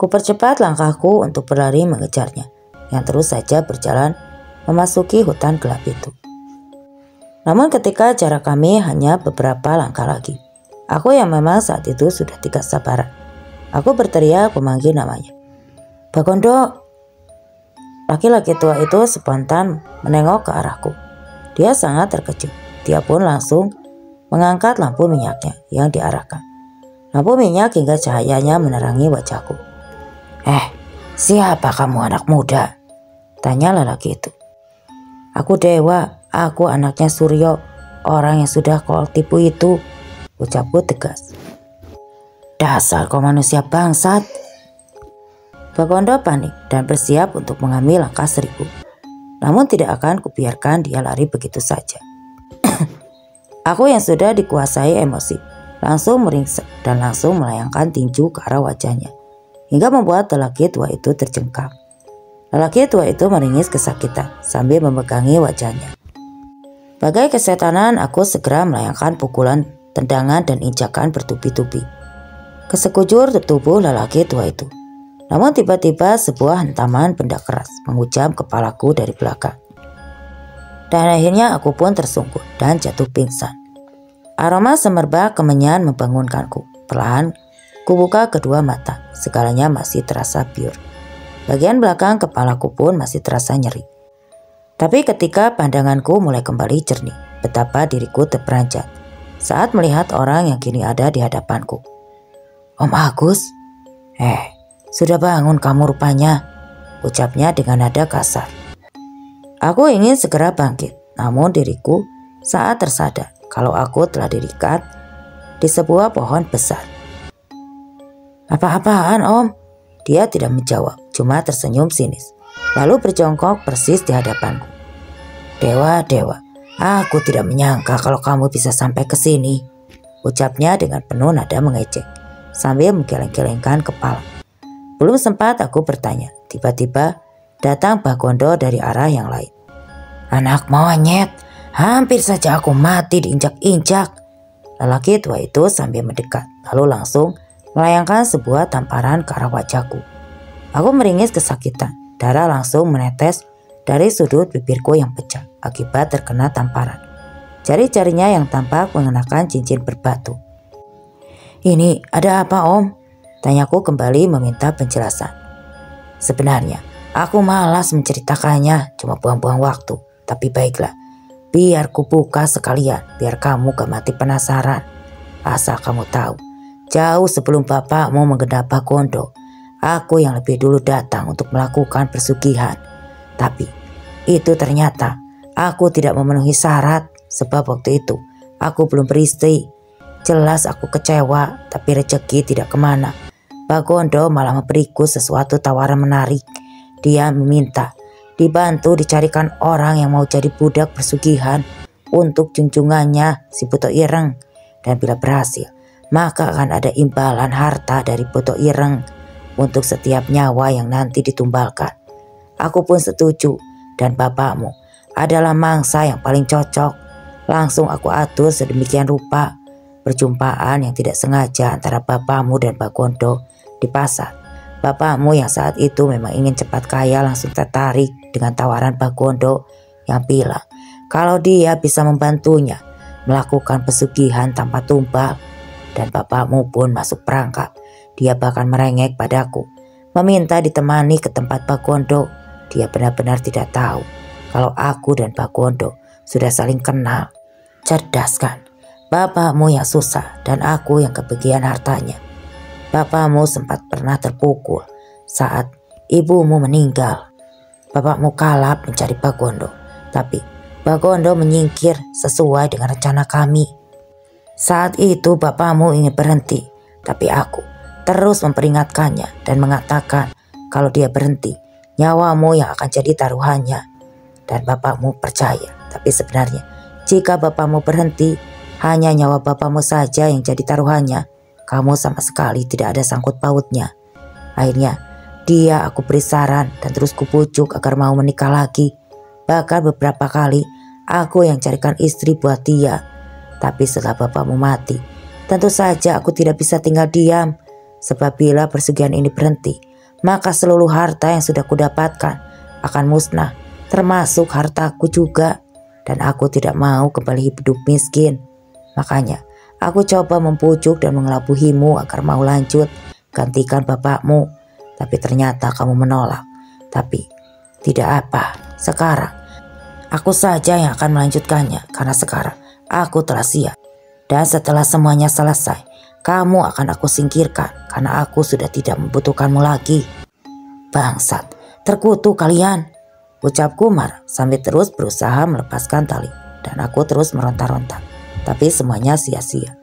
Kupercepat langkahku untuk berlari mengejarnya yang terus saja berjalan memasuki hutan gelap itu. Namun ketika jarak kami hanya beberapa langkah lagi, aku yang memang saat itu sudah tidak sabaran. Aku berteriak memanggil namanya. Bagondo. Laki-laki tua itu spontan menengok ke arahku. Dia sangat terkejut. Dia pun langsung mengangkat lampu minyaknya yang diarahkan. Lampu minyak hingga cahayanya menerangi wajahku. Siapa kamu anak muda? Tanya lelaki itu. Aku Dewa, aku anaknya Suryo, orang yang sudah kau tipu itu, ucapku tegas. Dasar kau manusia bangsat. Bagondo panik dan bersiap untuk mengambil langkah 1000. Namun tidak akan kubiarkan dia lari begitu saja. Aku yang sudah dikuasai emosi langsung meringsek dan langsung melayangkan tinju ke arah wajahnya hingga membuat lelaki tua itu terjengkang. Lelaki tua itu meringis kesakitan sambil memegangi wajahnya. Bagai kesetanan, aku segera melayangkan pukulan, tendangan dan injakan bertubi-tubi ke sekujur tubuh lelaki tua itu. Namun tiba-tiba sebuah hentaman benda keras menghujam kepalaku dari belakang. Dan akhirnya aku pun tersungkur dan jatuh pingsan. Aroma semerbak kemenyan membangunkanku. Perlahan kubuka kedua mata, segalanya masih terasa biur. Bagian belakang kepalaku pun masih terasa nyeri. Tapi ketika pandanganku mulai kembali jernih, betapa diriku terperanjat saat melihat orang yang kini ada di hadapanku. Om Agus? Sudah bangun kamu rupanya, ucapnya dengan nada kasar. Aku ingin segera bangkit, namun diriku saat tersadar kalau aku telah diikat di sebuah pohon besar. Apa-apaan om? Dia tidak menjawab, cuma tersenyum sinis, lalu berjongkok persis di hadapanku. Dewa, aku tidak menyangka kalau kamu bisa sampai ke sini, ucapnya dengan penuh nada mengejek sambil menggeleng-gelengkan kepala. Belum sempat aku bertanya, tiba-tiba datang Bagondo dari arah yang lain. Anak monyet, hampir saja aku mati diinjak-injak. Lelaki tua itu sambil mendekat, lalu langsung melayangkan sebuah tamparan ke arah wajahku. Aku meringis kesakitan, darah langsung menetes dari sudut bibirku yang pecah akibat terkena tamparan. Jari-jarinya yang tampak mengenakan cincin berbatu. Ini ada apa om? Tanyaku kembali meminta penjelasan. Sebenarnya aku malas menceritakannya, cuma buang-buang waktu. Tapi baiklah, biar ku buka sekalian, biar kamu gak mati penasaran. Asal kamu tahu, jauh sebelum bapakmu menggenap Bagondo, aku yang lebih dulu datang untuk melakukan persugihan. Tapi itu ternyata aku tidak memenuhi syarat, sebab waktu itu aku belum beristri. Jelas aku kecewa, tapi rezeki tidak kemana. Bagondo malah memberiku sesuatu tawaran menarik. Dia meminta dibantu dicarikan orang yang mau jadi budak persugihan untuk junjungannya si Buto Ireng. Dan bila berhasil, maka akan ada imbalan harta dari Buto Ireng untuk setiap nyawa yang nanti ditumbalkan. Aku pun setuju, dan bapakmu adalah mangsa yang paling cocok. Langsung aku atur sedemikian rupa perjumpaan yang tidak sengaja antara bapakmu dan Bagondo di pasar. Bapakmu yang saat itu memang ingin cepat kaya langsung tertarik dengan tawaran Bagondo yang bilang kalau dia bisa membantunya melakukan pesugihan tanpa tumbal. Dan bapakmu pun masuk perangkap. Dia bahkan merengek padaku, meminta ditemani ke tempat Bagondo. Dia benar-benar tidak tahu kalau aku dan Bagondo sudah saling kenal. Cerdas kan? Bapakmu yang susah dan aku yang kebagian hartanya. Bapakmu sempat pernah terpukul saat ibumu meninggal. Bapakmu kalap mencari Bagondo, tapi Bagondo menyingkir sesuai dengan rencana kami. Saat itu bapakmu ingin berhenti, tapi aku terus memperingatkannya dan mengatakan kalau dia berhenti, nyawamu yang akan jadi taruhannya. Dan bapakmu percaya, tapi sebenarnya jika bapakmu berhenti, hanya nyawa bapakmu saja yang jadi taruhannya. Kamu sama sekali tidak ada sangkut pautnya. Akhirnya dia aku beri saran dan terus kupujuk agar mau menikah lagi. Bahkan beberapa kali aku yang carikan istri buat dia. Tapi setelah bapakmu mati, tentu saja aku tidak bisa tinggal diam. Sebab bila persugihan ini berhenti, maka seluruh harta yang sudah kudapatkan akan musnah, termasuk hartaku juga. Dan aku tidak mau kembali hidup miskin. Makanya aku coba membujuk dan mengelabuhimu agar mau lanjut gantikan bapakmu. tapi ternyata kamu menolak. Tapi tidak apa, sekarang aku saja yang akan melanjutkannya karena sekarang aku telah siap. Dan setelah semuanya selesai, kamu akan aku singkirkan karena aku sudah tidak membutuhkanmu lagi. Bangsat, terkutuk kalian, ucapku marah sambil terus berusaha melepaskan tali. Dan aku terus meronta-ronta, tapi semuanya sia-sia.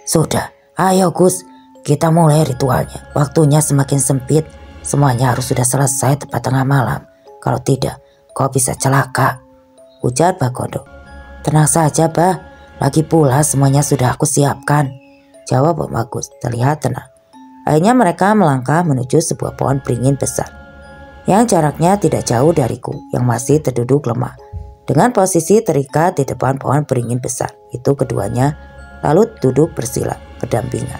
Sudah, ayo Gus, kita mulai ritualnya. Waktunya semakin sempit, semuanya harus sudah selesai tepat tengah malam. Kalau tidak, kau bisa celaka, ujar Bagondo. Tenang saja, Bah, lagi pula semuanya sudah aku siapkan, jawab Om Agus terlihat tenang. Akhirnya mereka melangkah menuju sebuah pohon beringin besar yang jaraknya tidak jauh dariku yang masih terduduk lemah. Dengan posisi terikat di depan pohon beringin besar itu, keduanya lalu duduk bersila berdampingan.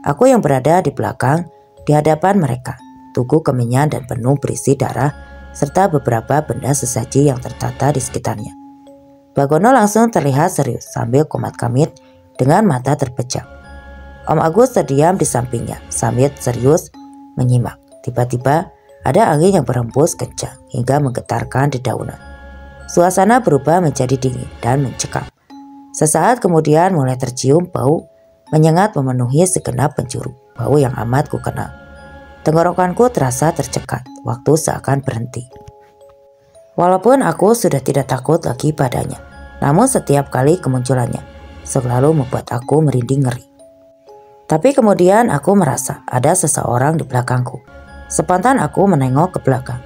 Aku yang berada di belakang di hadapan mereka, tubuh kemenyan dan penuh berisi darah serta beberapa benda sesaji yang tertata di sekitarnya. Bagono langsung terlihat serius sambil komat-kamit dengan mata terpejam. Om Agus terdiam di sampingnya sambil serius menyimak. Tiba-tiba ada angin yang berhembus kencang hingga menggetarkan dedaunan. Suasana berubah menjadi dingin dan mencekam. Sesaat kemudian mulai tercium bau menyengat memenuhi segenap penjuru, bau yang amat kukenal. Tenggorokanku terasa tercekat, waktu seakan berhenti. Walaupun aku sudah tidak takut lagi padanya, namun setiap kali kemunculannya selalu membuat aku merinding ngeri. Tapi kemudian aku merasa ada seseorang di belakangku. Spontan aku menengok ke belakang.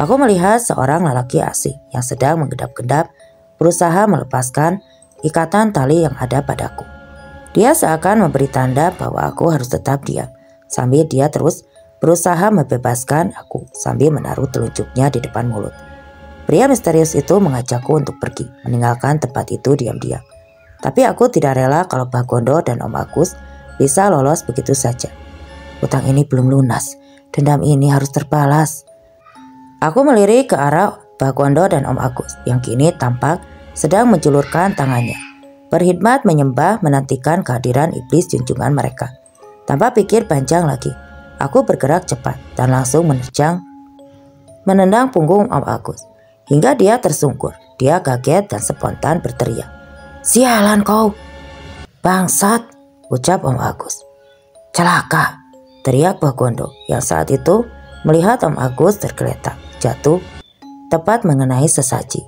Aku melihat seorang lelaki asing yang sedang menggendap-gendap berusaha melepaskan ikatan tali yang ada padaku. Dia seakan memberi tanda bahwa aku harus tetap diam, sambil dia terus berusaha membebaskan aku sambil menaruh telunjuknya di depan mulut. Pria misterius itu mengajakku untuk pergi, meninggalkan tempat itu diam-diam. Tapi aku tidak rela kalau Bagondo dan Om Agus bisa lolos begitu saja. Utang ini belum lunas, dendam ini harus terbalas. Aku melirik ke arah Bagondo dan Om Agus yang kini tampak sedang menjulurkan tangannya, berkhidmat menyembah menantikan kehadiran iblis junjungan mereka. Tanpa pikir panjang lagi, aku bergerak cepat dan langsung menendang punggung Om Agus hingga dia tersungkur. Dia kaget dan spontan berteriak, "Sialan kau, bangsat!" ucap Om Agus. "Celaka!" teriak Bagondo yang saat itu melihat Om Agus tergeletak jatuh tepat mengenai sesaji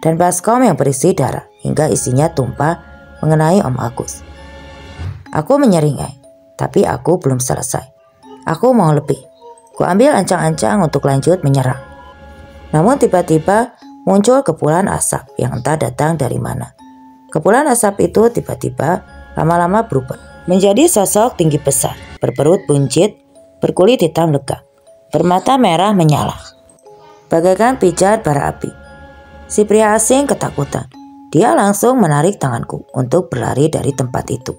dan baskom yang berisi darah hingga isinya tumpah mengenai Om Agus. Aku menyeringai, tapi aku belum selesai. Aku mau lebih. Ku ambil ancang-ancang untuk lanjut menyerang. Namun tiba-tiba muncul kepulan asap yang entah datang dari mana. Kepulan asap itu tiba-tiba lama-lama berubah menjadi sosok tinggi besar, berperut buncit, berkulit hitam legam, bermata merah menyala, bagaikan pijar bara api. Si pria asing ketakutan. Dia langsung menarik tanganku untuk berlari dari tempat itu.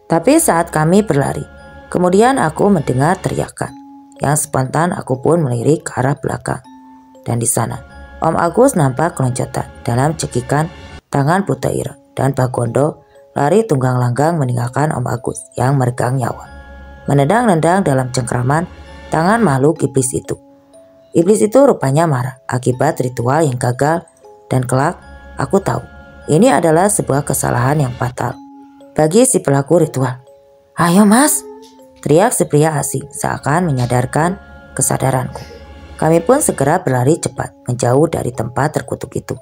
Tapi saat kami berlari, kemudian aku mendengar teriakan yang spontan. Aku pun melirik ke arah belakang. Dan di sana, Om Agus nampak keloncotan dalam cekikan tangan buta ira, dan Bagondo lari tunggang langgang meninggalkan Om Agus yang meregang nyawa, menendang-nendang dalam cengkraman tangan makhluk iblis itu. Iblis itu rupanya marah akibat ritual yang gagal, dan kelak aku tahu ini adalah sebuah kesalahan yang fatal bagi si pelaku ritual. "Ayo Mas!" teriak si pria asing seakan menyadarkan kesadaranku. Kami pun segera berlari cepat menjauh dari tempat terkutuk itu.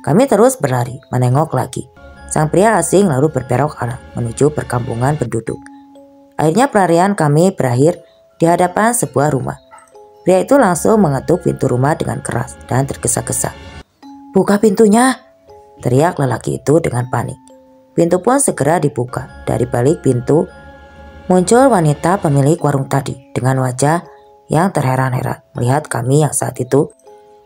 Kami terus berlari menengok lagi. Sang pria asing lalu berbelok arah menuju perkampungan penduduk. Akhirnya pelarian kami berakhir di hadapan sebuah rumah. Pria itu langsung mengetuk pintu rumah dengan keras dan tergesa-gesa. "Buka pintunya!" teriak lelaki itu dengan panik. Pintu pun segera dibuka. Dari balik pintu muncul wanita pemilik warung tadi dengan wajah yang terheran-heran melihat kami yang saat itu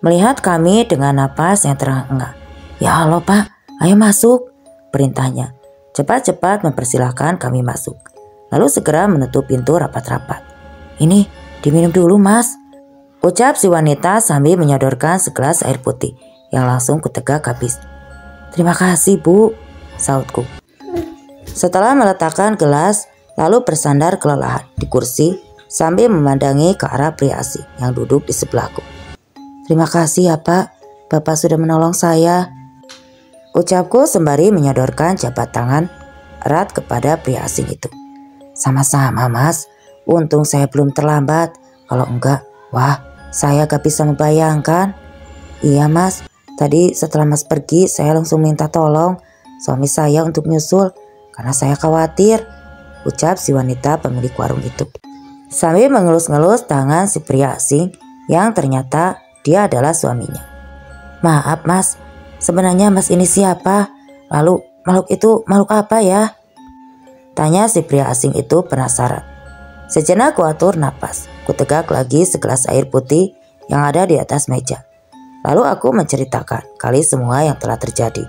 melihat kami dengan napas yang terengah-engah. "Ya Allah Pak, ayo masuk," perintahnya. Cepat-cepat mempersilahkan kami masuk. Lalu segera menutup pintu rapat-rapat. "Ini diminum dulu Mas," ucap si wanita sambil menyodorkan segelas air putih yang langsung kutegak habis. "Terima kasih Bu," sautku. Setelah meletakkan gelas lalu bersandar kelelahan di kursi sambil memandangi ke arah pria asing yang duduk di sebelahku. "Terima kasih ya Pak, Bapak sudah menolong saya," ucapku sembari menyodorkan jabat tangan erat kepada pria asing itu. "Sama-sama Mas, untung saya belum terlambat, kalau enggak, wah saya gak bisa membayangkan." "Iya Mas, tadi setelah Mas pergi saya langsung minta tolong suami saya untuk nyusul karena saya khawatir," ucap si wanita pemilik warung itu sambil mengelus-ngelus tangan si pria asing yang ternyata dia adalah suaminya. "Maaf Mas, sebenarnya Mas ini siapa? Lalu makhluk itu makhluk apa ya?" tanya si pria asing itu penasaran. Sejenak kuatur napas, kutegak lagi segelas air putih yang ada di atas meja. Lalu aku menceritakan kali semua yang telah terjadi,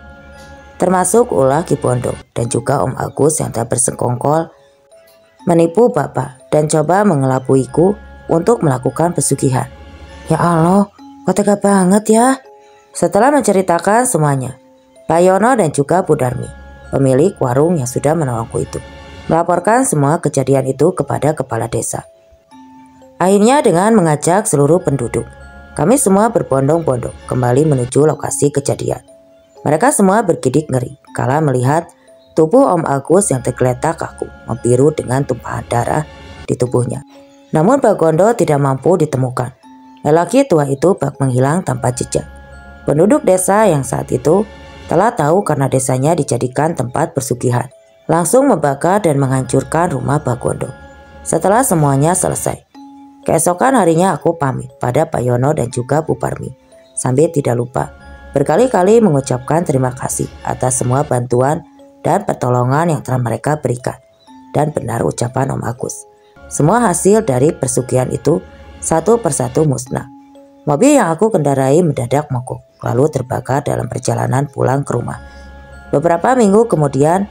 termasuk ulah Ki Pondok dan juga Om Agus yang telah bersekongkol menipu Bapak dan coba mengelabuiku untuk melakukan pesugihan. "Ya Allah, kok tega banget ya?" Setelah menceritakan semuanya, Pak Yono dan juga Bu Darmi, pemilik warung yang sudah menolongku itu, melaporkan semua kejadian itu kepada kepala desa. Akhirnya dengan mengajak seluruh penduduk, kami semua berbondong-bondong kembali menuju lokasi kejadian. Mereka semua bergidik ngeri kala melihat tubuh Om Agus yang tergeletak kaku membiru dengan tumpahan darah di tubuhnya. Namun Bagondo tidak mampu ditemukan. Lelaki tua itu bak menghilang tanpa jejak. Penduduk desa yang saat itu telah tahu karena desanya dijadikan tempat persugihan, langsung membakar dan menghancurkan rumah Bagondo. Setelah semuanya selesai, keesokan harinya aku pamit pada Pak Yono dan juga Bu Parmi, sambil tidak lupa berkali-kali mengucapkan terima kasih atas semua bantuan dan pertolongan yang telah mereka berikan. Dan benar ucapan Om Agus, semua hasil dari persugihan itu satu persatu musnah. Mobil yang aku kendarai mendadak mogok, lalu terbakar dalam perjalanan pulang ke rumah. Beberapa minggu kemudian,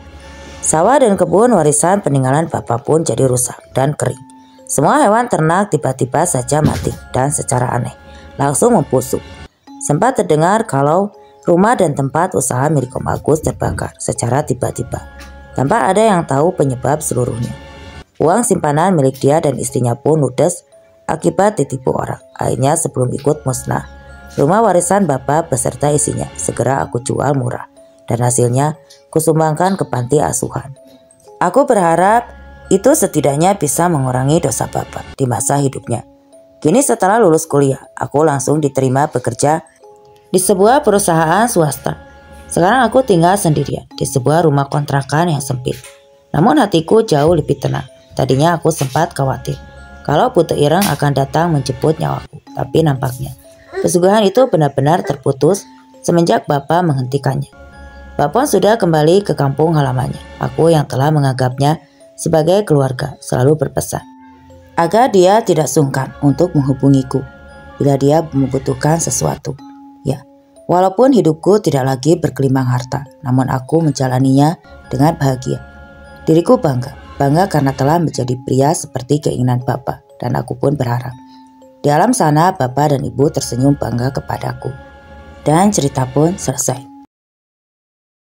sawah dan kebun warisan peninggalan Bapak pun jadi rusak dan kering. Semua hewan ternak tiba-tiba saja mati dan secara aneh langsung membusuk. Sempat terdengar kalau rumah dan tempat usaha milik Om Agus terbakar secara tiba-tiba tanpa ada yang tahu penyebab seluruhnya. Uang simpanan milik dia dan istrinya pun ludes akibat ditipu orang. Akhirnya sebelum ikut musnah, rumah warisan Bapak beserta isinya segera aku jual murah dan hasilnya kusumbangkan ke panti asuhan. Aku berharap itu setidaknya bisa mengurangi dosa Bapak di masa hidupnya. Kini setelah lulus kuliah, aku langsung diterima bekerja di sebuah perusahaan swasta. Sekarang aku tinggal sendirian di sebuah rumah kontrakan yang sempit. Namun hatiku jauh lebih tenang. Tadinya aku sempat khawatir kalau Putu Ireng akan datang menjemput nyawaku. Tapi nampaknya pesugihan itu benar-benar terputus semenjak Bapak menghentikannya. Bapak sudah kembali ke kampung halamannya. Aku yang telah menganggapnya sebagai keluarga selalu berpesan agar dia tidak sungkan untuk menghubungiku bila dia membutuhkan sesuatu. Ya, walaupun hidupku tidak lagi bergelimang harta, namun aku menjalaninya dengan bahagia. Diriku bangga karena telah menjadi pria seperti keinginan Bapak, dan aku pun berharap di alam sana Bapak dan Ibu tersenyum bangga kepadaku. Dan cerita pun selesai.